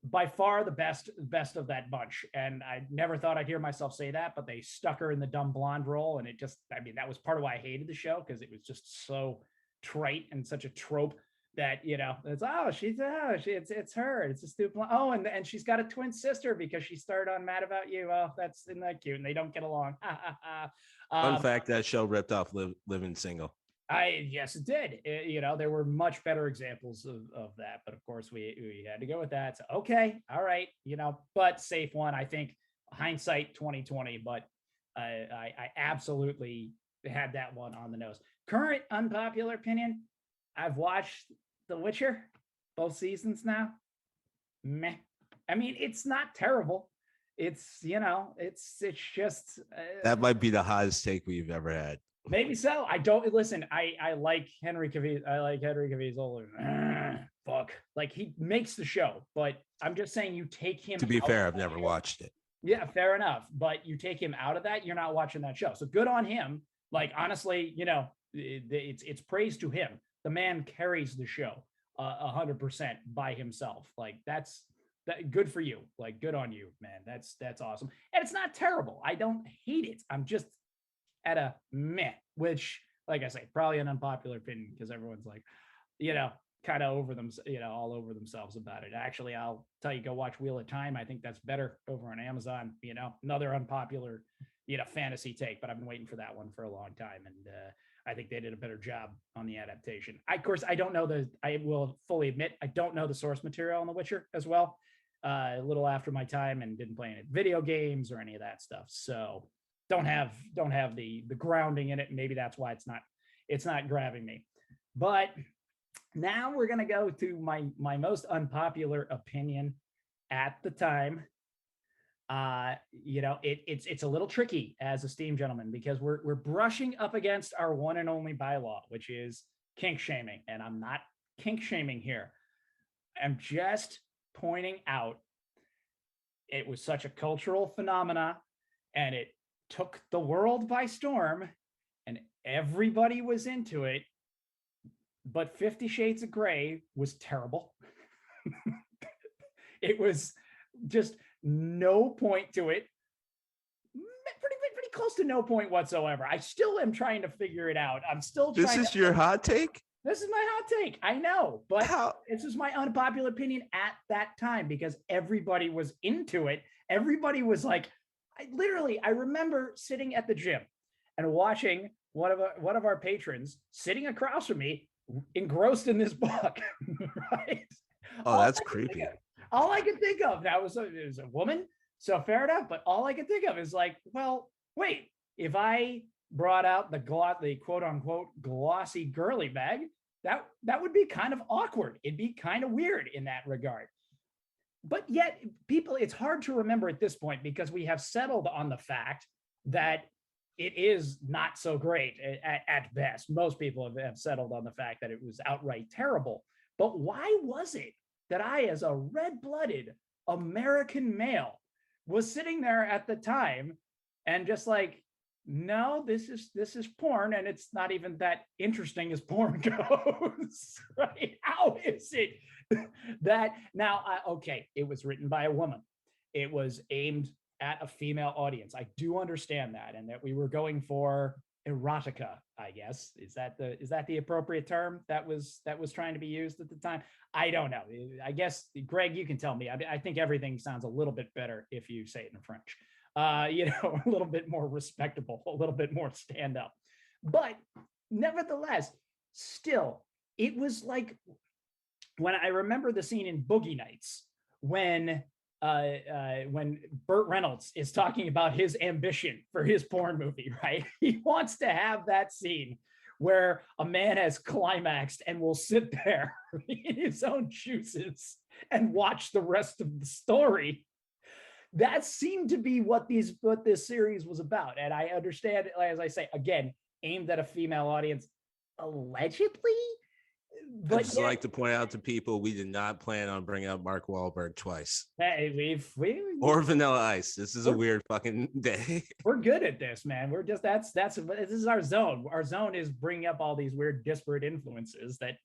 by far the best of that bunch. And I never thought I'd hear myself say that, but they stuck her in the dumb blonde role. And it just, that was part of why I hated the show, because it was just so trite and such a trope that, it's it's her. It's a stupid. Oh, and she's got a twin sister because she started on Mad About You. Oh, isn't that cute? And they don't get along. Fun fact, that show ripped off Living Single. Yes, it did. There were much better examples of that, but of course we had to go with that. So, okay, all right, but safe one. I think hindsight 2020, but I absolutely had that one on the nose. Current unpopular opinion: I've watched The Witcher, both seasons now. Meh. I mean, it's not terrible. It's it's just that might be the hottest take we've ever had. Maybe so. I don't listen. I like Henry Cavill. I like Henry Cavill. Fuck. Like, he makes the show, but I'm just saying, you take him. To be fair, I've never watched it. Yeah, fair enough. But you take him out of that, you're not watching that show. So good on him. Like, honestly, it's praise to him. The man carries the show 100% by himself. Like, that's good for you. Like, good on you, man. That's awesome. And it's not terrible. I don't hate it. I'm just at a meh, which, like I say, probably an unpopular opinion, because everyone's like, kind of over them, all over themselves about it. Actually, I'll tell you, go watch Wheel of Time. I think that's better over on Amazon. Another unpopular, fantasy take, but I've been waiting for that one for a long time, and I think they did a better job on the adaptation. Of course, I don't know I will fully admit, I don't know the source material on The Witcher as well. A little after my time, and didn't play any video games or any of that stuff. So don't have the grounding in it. Maybe that's why it's not grabbing me. But now we're going to go to my most unpopular opinion at the time. It's a little tricky as a steam gentleman because we're brushing up against our one and only bylaw, which is kink shaming. And I'm not kink shaming here. I'm just pointing out it was such a cultural phenomena and it took the world by storm and everybody was into it. But 50 Shades of Grey was terrible. It was just no point to it. Pretty close to no point whatsoever. I still am trying to figure it out. I'm still trying. This is your hot take? This is my hot take. I know, but this is my unpopular opinion at that time because everybody was into it. Everybody was like, I remember sitting at the gym and watching one of our patrons sitting across from me, engrossed in this book, right? Oh, that's creepy. All I could think of now was it was a woman, so fair enough. But all I could think of is like, well, wait, if I brought out the quote unquote glossy girly bag, that would be kind of awkward. It'd be kind of weird in that regard. But yet, people, it's hard to remember at this point because we have settled on the fact that it is not so great at best. Most people have settled on the fact that it was outright terrible. But why was it that I, as a red-blooded American male, was sitting there at the time and just like, no, this is porn, and it's not even that interesting as porn goes, right? How is it that now? Okay, it was written by a woman. It was aimed at a female audience. I do understand that, and that we were going for erotica, I guess. Is that the appropriate term that was trying to be used at the time? I don't know. I guess, Greg, you can tell me. I think everything sounds a little bit better if you say it in French. A little bit more respectable, a little bit more stand up. But nevertheless, still, it was like when I remember the scene in Boogie Nights when Burt Reynolds is talking about his ambition for his porn movie, right? He wants to have that scene where a man has climaxed and will sit there in his own juices and watch the rest of the story. That seemed to be what this series was about. And I understand, as I say, again, aimed at a female audience, allegedly. But I just like to point out to people, we did not plan on bringing up Mark Wahlberg twice. Hey, or Vanilla Ice. This is a weird fucking day. We're good at this, man. We're just this is our zone. Our zone is bringing up all these weird disparate influences that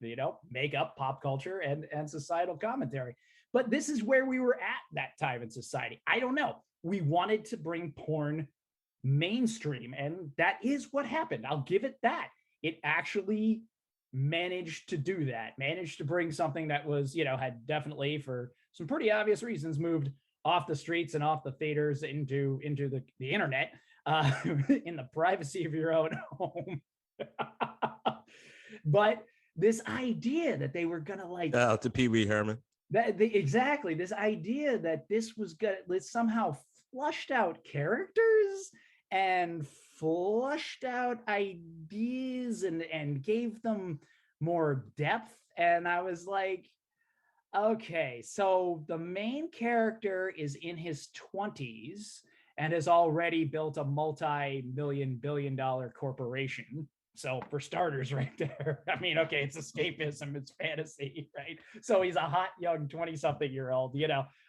make up pop culture and societal commentary. But this is where we were at that time in society. I don't know. We wanted to bring porn mainstream, and that is what happened. I'll give it that. It actually managed to do that, managed to bring something that was, had definitely, for some pretty obvious reasons, moved off the streets and off the theaters into the internet, in the privacy of your own home. But this idea that they were gonna like out to Pee Wee Herman. Exactly, this idea that this was gonna somehow flushed out characters and flushed out ideas and gave them more depth. And I was like, okay, so the main character is in his 20s and has already built a multi-million billion-dollar corporation. So for starters, right there, I mean, okay, it's escapism, it's fantasy, right? So he's a hot young 20-something-year-old,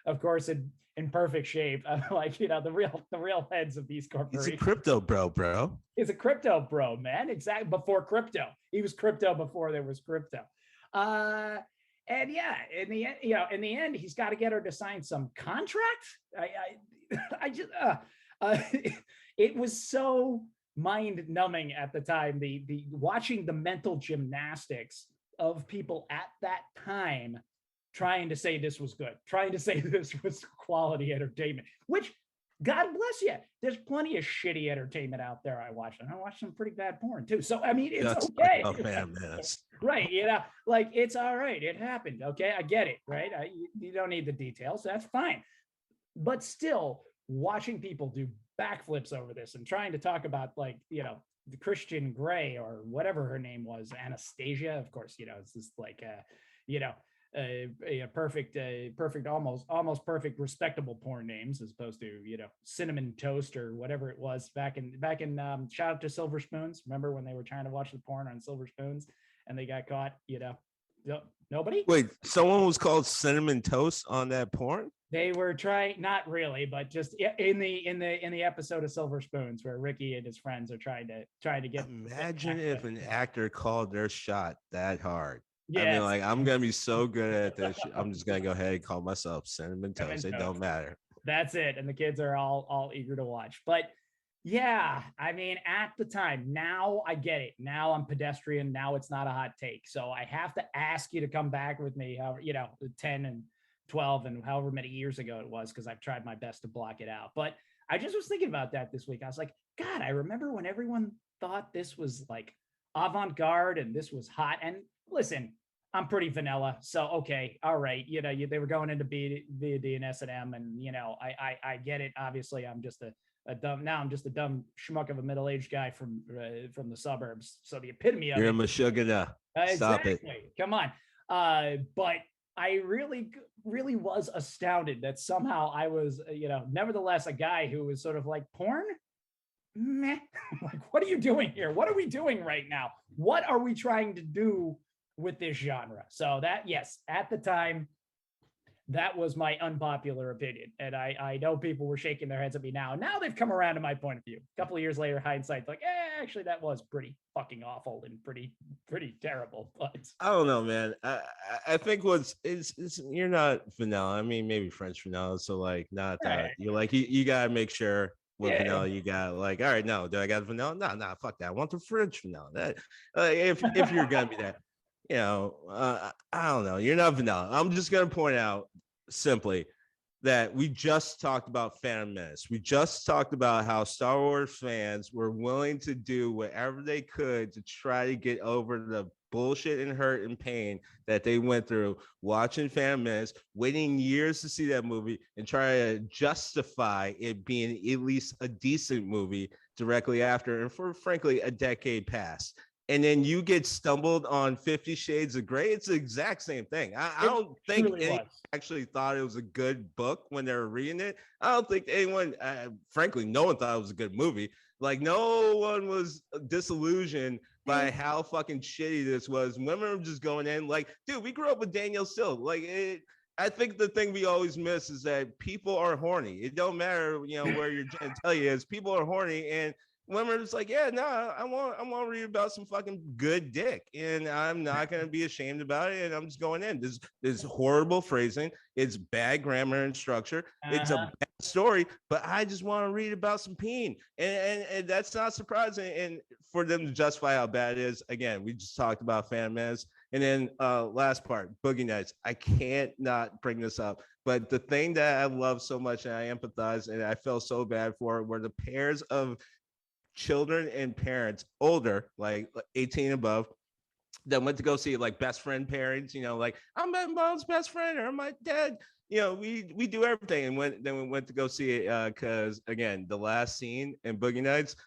of course, in perfect shape, like the real heads of these corporations. He's a crypto bro. He's a crypto bro, man. Exactly. Before crypto, he was crypto before there was crypto. And yeah, in the end, he's got to get her to sign some contract. I just it was so mind numbing at the time. The watching the mental gymnastics of people at that time trying to say this was good, trying to say this was quality entertainment, which, God bless you, there's plenty of shitty entertainment out there. I watched some pretty bad porn too. So I mean, it's okay. Right, like it's all right. It happened. Okay, I get it. Right, you don't need the details. That's fine. But still, watching people do backflips over this and trying to talk about the Christian Grey or whatever her name was, Anastasia. Of course, it's just like perfect, almost perfect, respectable porn names as opposed to cinnamon toast or whatever it was back in. Shout out to Silver Spoons. Remember when they were trying to watch the porn on Silver Spoons and they got caught? Nobody. Wait, someone was called Cinnamon Toast on that porn? They were trying, not really, but just in the episode of Silver Spoons where Ricky and his friends are trying to get. Imagine if an actor called their shot that hard. Yes. I mean, like, I'm gonna be so good at this. I'm just gonna go ahead and call myself Cinnamon Toast. It don't matter. That's it, and the kids are all eager to watch. But yeah, I mean, at the time, now I get it. Now I'm pedestrian. Now it's not a hot take, so I have to ask you to come back with me. 10 and 12 and however many years ago it was, because I've tried my best to block it out. But I just was thinking about that this week. I was like, God, I remember when everyone thought this was like avant-garde and this was hot. And listen, I'm pretty vanilla, so okay, all right. They were going into B&D and S&M, and I get it. Obviously, I'm just a dumb schmuck of a middle-aged guy from the suburbs. So the epitome of you're a Meshuggah. Stop it. Come on. But I really was astounded that somehow I was, nevertheless, a guy who was sort of like, porn? Meh. Like, what are you doing here? What are we doing right now? What are we trying to do with this genre? So that, yes, at the time, that was my unpopular opinion. And I know people were shaking their heads at me now. Now they've come around to my point of view. A couple of years later, hindsight, like, actually, that was pretty fucking awful and pretty terrible. But I don't know, man. I think you're not vanilla. I mean, maybe French vanilla. So like, not that right. You're like, you gotta make sure what vanilla you got. Like, all right, no, do I got vanilla? No, fuck that. I want the French vanilla. That if you're gonna be that. I don't know. You're not vanilla. I'm just going to point out simply that we just talked about Phantom Menace. We just talked about how Star Wars fans were willing to do whatever they could to try to get over the bullshit and hurt and pain that they went through watching Phantom Menace, waiting years to see that movie and try to justify it being at least a decent movie directly after, and for frankly a decade past. And then you get stumbled on 50 Shades of Grey. It's the exact same thing. I don't think anyone actually thought it was a good book when they were reading it. I don't think anyone, frankly, no one thought it was a good movie. Like, no one was disillusioned by how fucking shitty this was. Women were just going in like, dude, we grew up with Danielle Still. I think the thing we always miss is that people are horny. It don't matter, where your genitalia is. People are horny, and women are just like, yeah, no, I want to read about some fucking good dick, and I'm not going to be ashamed about it, and I'm just going in. This horrible phrasing. It's bad grammar and structure. It's a bad story, but I just want to read about some peen, and that's not surprising. And for them to justify how bad it is, again, we just talked about Phantom Menace, and then last part, Boogie Nights. I can't not bring this up, but the thing that I love so much, and I empathize, and I felt so bad for, were the pairs of children and parents older, like 18 above, that went to go see it, like best friend parents, like, I'm my mom's best friend or my dad, we do everything. And then we went to go see it because again, the last scene in Boogie Nights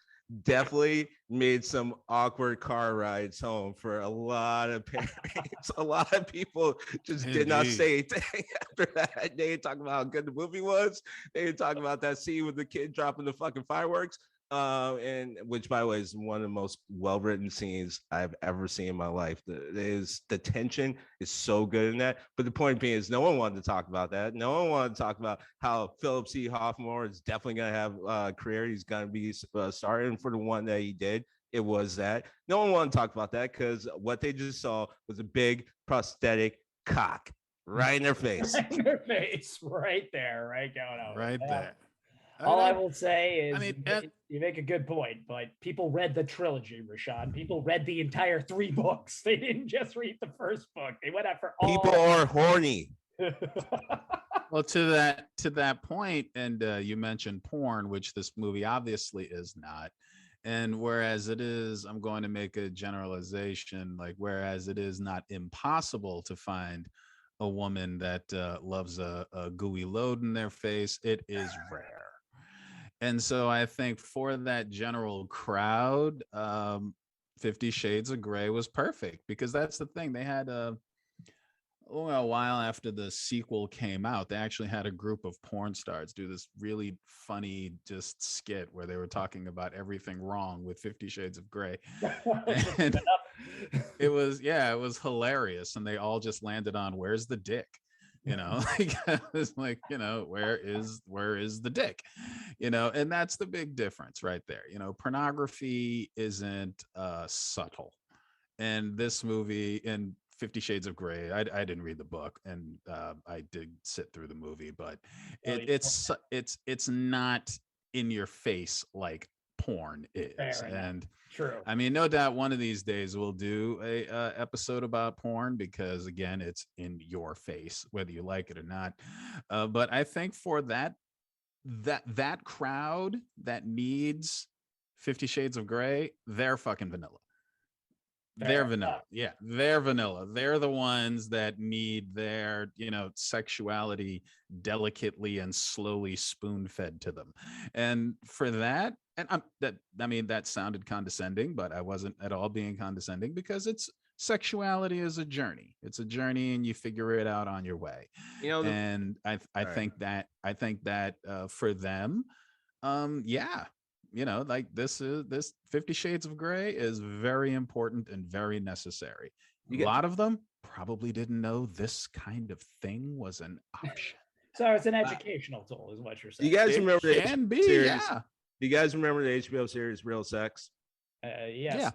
definitely made some awkward car rides home for a lot of parents. A lot of people just did not say anything after that. They didn't talk about how good the movie was. They didn't talk about that scene with the kid dropping the fucking fireworks. And which, by the way, is one of the most well-written scenes I've ever seen in my life. The tension is so good in that. But the point being is, no one wanted to talk about that. No one wanted to talk about how Philip C. Hoffman is definitely going to have a career. He's going to be starting for the one that he did. It was that. No one wanted to talk about that because what they just saw was a big prosthetic cock right in their face. Right in their face, right there, right going over. Right there. All I will say is, you make a good point, but people read the trilogy, RaShaun. People read the entire 3 books. They didn't just read the first book. They went out for all. People are horny. Well, to that point, and you mentioned porn, which this movie obviously is not. And whereas it is, I'm going to make a generalization, like whereas it is not impossible to find a woman that loves a gooey load in their face, it is rare. And so I think for that general crowd, 50 Shades of Grey was perfect, because that's the thing. They had a while after the sequel came out, they actually had a group of porn stars do this really funny just skit where they were talking about everything wrong with 50 Shades of Grey. And it was hilarious. And they all just landed on, where's the dick? Like it's like, where is the dick? And that's the big difference right there. Pornography isn't subtle. And this movie in 50 Shades of Grey, I didn't read the book, and I did sit through the movie, but it's not in your face like porn is. And true. I mean, no doubt one of these days we'll do a episode about porn, because again, it's in your face whether you like it or not. But I think for that crowd that needs 50 Shades of Grey, they're fucking vanilla. They're vanilla. Yeah, they're vanilla. They're the ones that need their, sexuality delicately and slowly spoon-fed to them. And for that, and that sounded condescending, but I wasn't at all being condescending, because sexuality is a journey. It's a journey, and you figure it out on your way. And I think that for them, like this 50 Shades of Grey is very important and very necessary. A lot of them probably didn't know this kind of thing was an option. So it's an educational tool, is what you're saying. Do you guys remember the HBO series? Yeah. Do you guys remember the HBO series Real Sex? Yes. Yeah.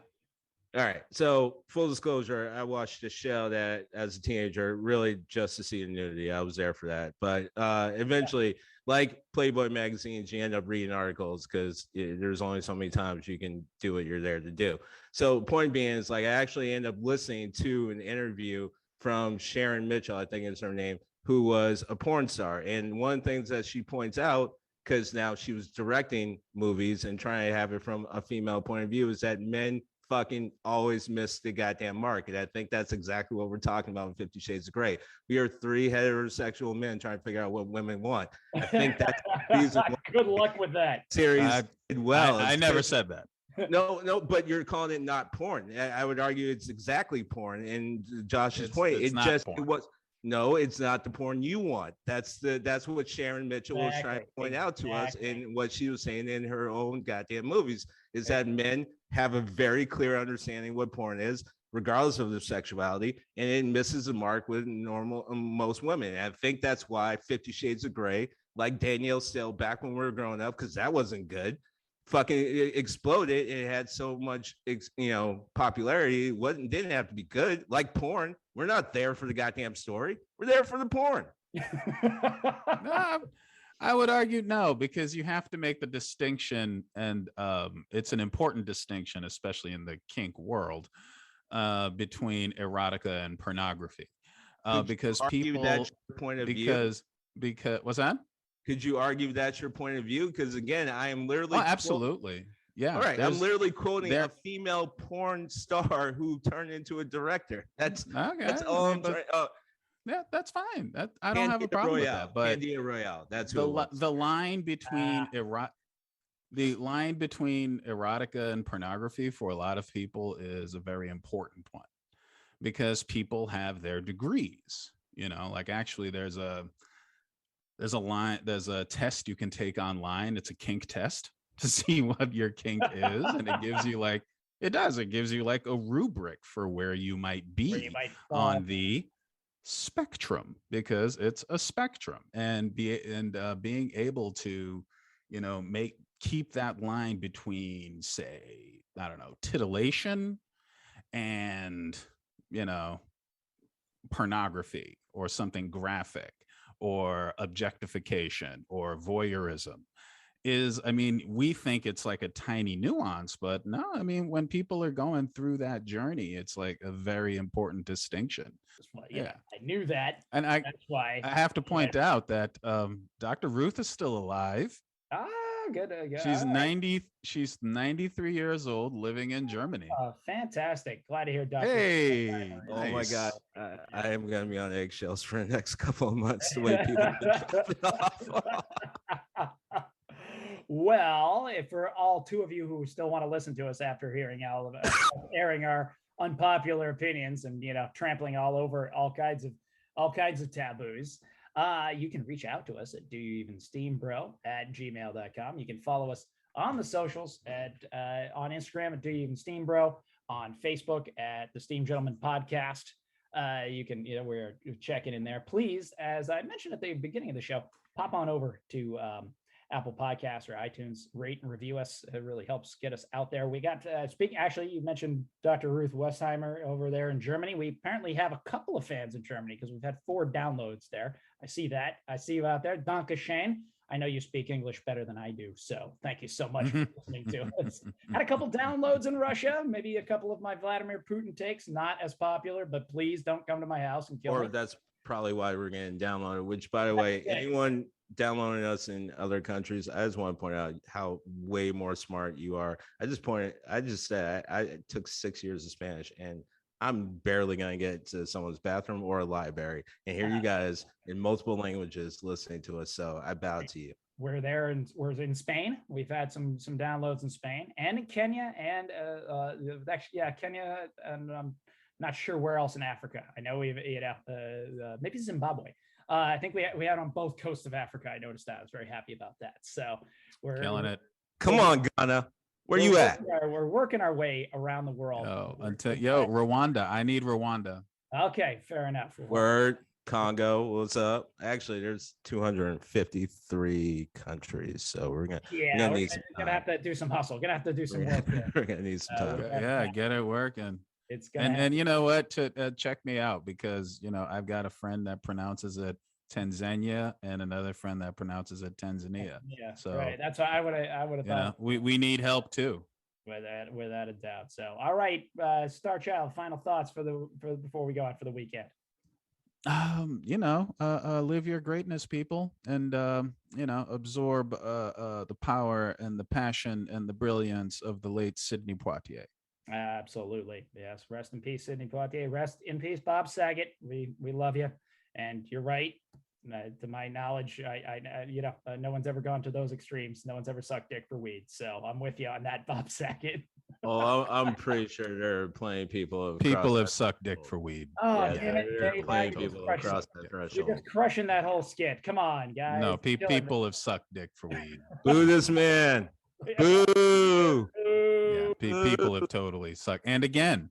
All right. So full disclosure, I watched a show that as a teenager, really just to see the nudity. I was there for that. But eventually, like Playboy magazines, you end up reading articles because there's only so many times you can do what you're there to do. So point being is, like, I actually end up listening to an interview from Sharon Mitchell, I think is her name, who was a porn star. And one of the things that she points out, because now she was directing movies and trying to have it from a female point of view, is that men fucking always miss the goddamn mark. And I think that's exactly what we're talking about in 50 Shades of Grey. We are three heterosexual men trying to figure out what women want. I think that's the reason why good luck with that series did well. I never said that. No, but you're calling it not porn. I would argue it's exactly porn. And Josh's point, it's not the porn you want. That's what Sharon Mitchell was trying to point out to us, and what she was saying in her own goddamn movies is that men have a very clear understanding what porn is, regardless of their sexuality, and it misses the mark with most women. And I think that's why 50 Shades of Grey, like Danielle Steel back when we were growing up, because that wasn't good, fucking exploded. It had so much popularity. It didn't have to be good. Like porn, we're not there for the goddamn story, we're there for the porn. No, I would argue no, because you have to make the distinction, and it's an important distinction, especially in the kink world, between erotica and pornography, because people that's your point of view. Because what's that? Could you argue that's your point of view? Because again, I am literally absolutely. Yeah. All right. I'm literally quoting a female porn star who turned into a director. That's okay. That's all I'm trying. Yeah, that's fine. I don't have a problem with that. But Candia Royale. That's the line between the line between erotica and pornography for a lot of people is a very important one, because people have their degrees. Like actually, there's a test you can take online. It's a kink test to see what your kink is, and it gives you like a rubric for where you might be on the spectrum, because it's a spectrum, and being able to keep that line between, say, I don't know, titillation and pornography or something graphic or objectification or voyeurism is, we think it's like a tiny nuance, but no, when people are going through that journey, it's like a very important distinction. Yeah, I knew that. And that's why I have to point out that Dr. Ruth is still alive. Good. She's 90. She's 93 years old, living in Germany. Fantastic. Glad to hear Dr. Hey, oh my God. I am going to be on eggshells for the next couple of months the way people have been jumping off. Well, if for all two of you who still want to listen to us after hearing all of airing our unpopular opinions and trampling all over all kinds of all kinds of taboos. You can reach out to us at doyouevensteambro@gmail.com. You can follow us on the socials on Instagram at doyouevensteambro, on Facebook at the Steam Gentleman Podcast. You can, we're checking in there. Please, as I mentioned at the beginning of the show, pop on over to Apple Podcasts or iTunes, rate and review us. It really helps get us out there. We got, actually, you mentioned Dr. Ruth Westheimer over there in Germany. We apparently have a couple of fans in Germany because we've had 4 downloads there. I see that. I see you out there. Danke Shane. I know you speak English better than I do, so thank you so much for listening to us. Had a couple downloads in Russia, maybe a couple of my Vladimir Putin takes, not as popular, but please don't come to my house and kill me. Or that's probably why we're getting downloaded, which, by the way, anyone downloading us in other countries, I just want to point out how way more smart you are. I just said I took 6 years of Spanish, and I'm barely going to get to someone's bathroom or a library. And here you guys in multiple languages listening to us. So I bow to you. We're there, and we're in Spain. We've had some downloads in Spain and in Kenya, and Kenya, and I'm not sure where else in Africa. I know we've, maybe Zimbabwe. I think we had on both coasts of Africa. I noticed that. I was very happy about that. So we're killing it. Come on, Ghana. Where you at? We're working our way around the world. Rwanda. I need Rwanda. Okay, fair enough. Word. Congo, what's up? Actually, there's 253 countries, so we're gonna have to do some hustle. Gonna have to do some work. We're gonna need some time. Get it working. It's gonna and you know what? To check me out, because I've got a friend that pronounces it Tanzania and another friend that pronounces it Tanzania. Yeah, so right. That's what I would have thought. We need help too. Without a doubt. So, all right, Star Child. Final thoughts before we go out for the weekend. Live your greatness, people, and absorb the power and the passion and the brilliance of the late Sidney Poitier. Absolutely, yes. Rest in peace, Sidney Poitier. Rest in peace, Bob Saget. We love you, and you're right. To my knowledge, no one's ever gone to those extremes. No one's ever sucked dick for weed. So I'm with you on that, Bob Saget. Oh, I'm pretty sure there are plenty of people have sucked dick for weed. Oh, damn it, Dave! You're just crushing that whole skit. Come on, guys. No, people have sucked dick for weed. Boo this man. Boo. Yeah, people have totally sucked. And again,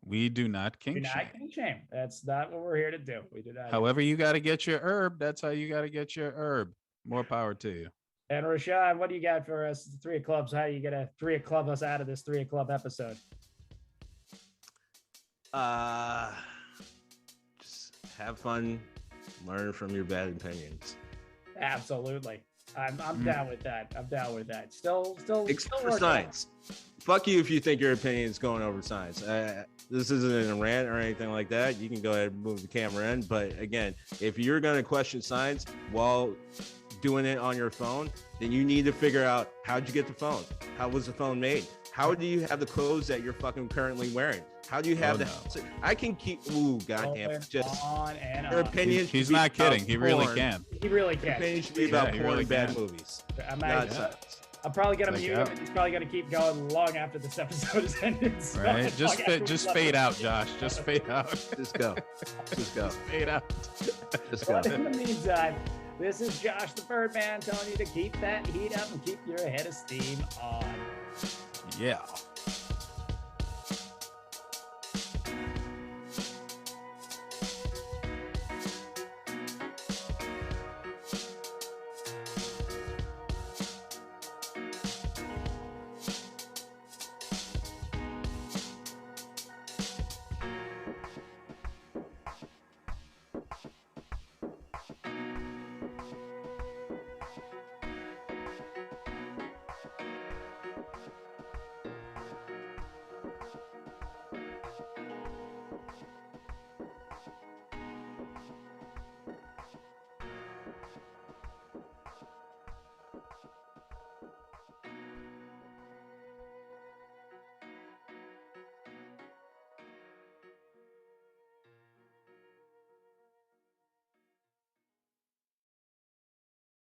we do not kink shame. That's not what we're here to do. We do not. However, you got to get your herb. That's how you got to get your herb. More power to you. And RaShaun, what do you got for us? 3 of clubs. How are you gonna 3 of club us out of this 3 of club episode? Just have fun, learn from your bad opinions. Absolutely. I'm down with that. I'm down with that. Still except for science. Fuck you if you think your opinion is going over science. This isn't a rant or anything like that. You can go ahead and move the camera in. But again, if you're going to question science while doing it on your phone, then you need to figure out, how'd you get the phone? How was the phone made? How do you have the clothes that you're fucking currently wearing? How do you have I can keep goddamn, just on and your opinion. He's not kidding. He really can. He really can. Opinion should be about porn and bad movies. I'm probably gonna mute him, and he's probably gonna keep going long after this episode is ended. So right? Just fade out, Josh. Just fade out. Just go. Fade out. Just go. But in the meantime, this is Josh the Birdman telling you to keep that heat up and keep your head of steam on. Yeah.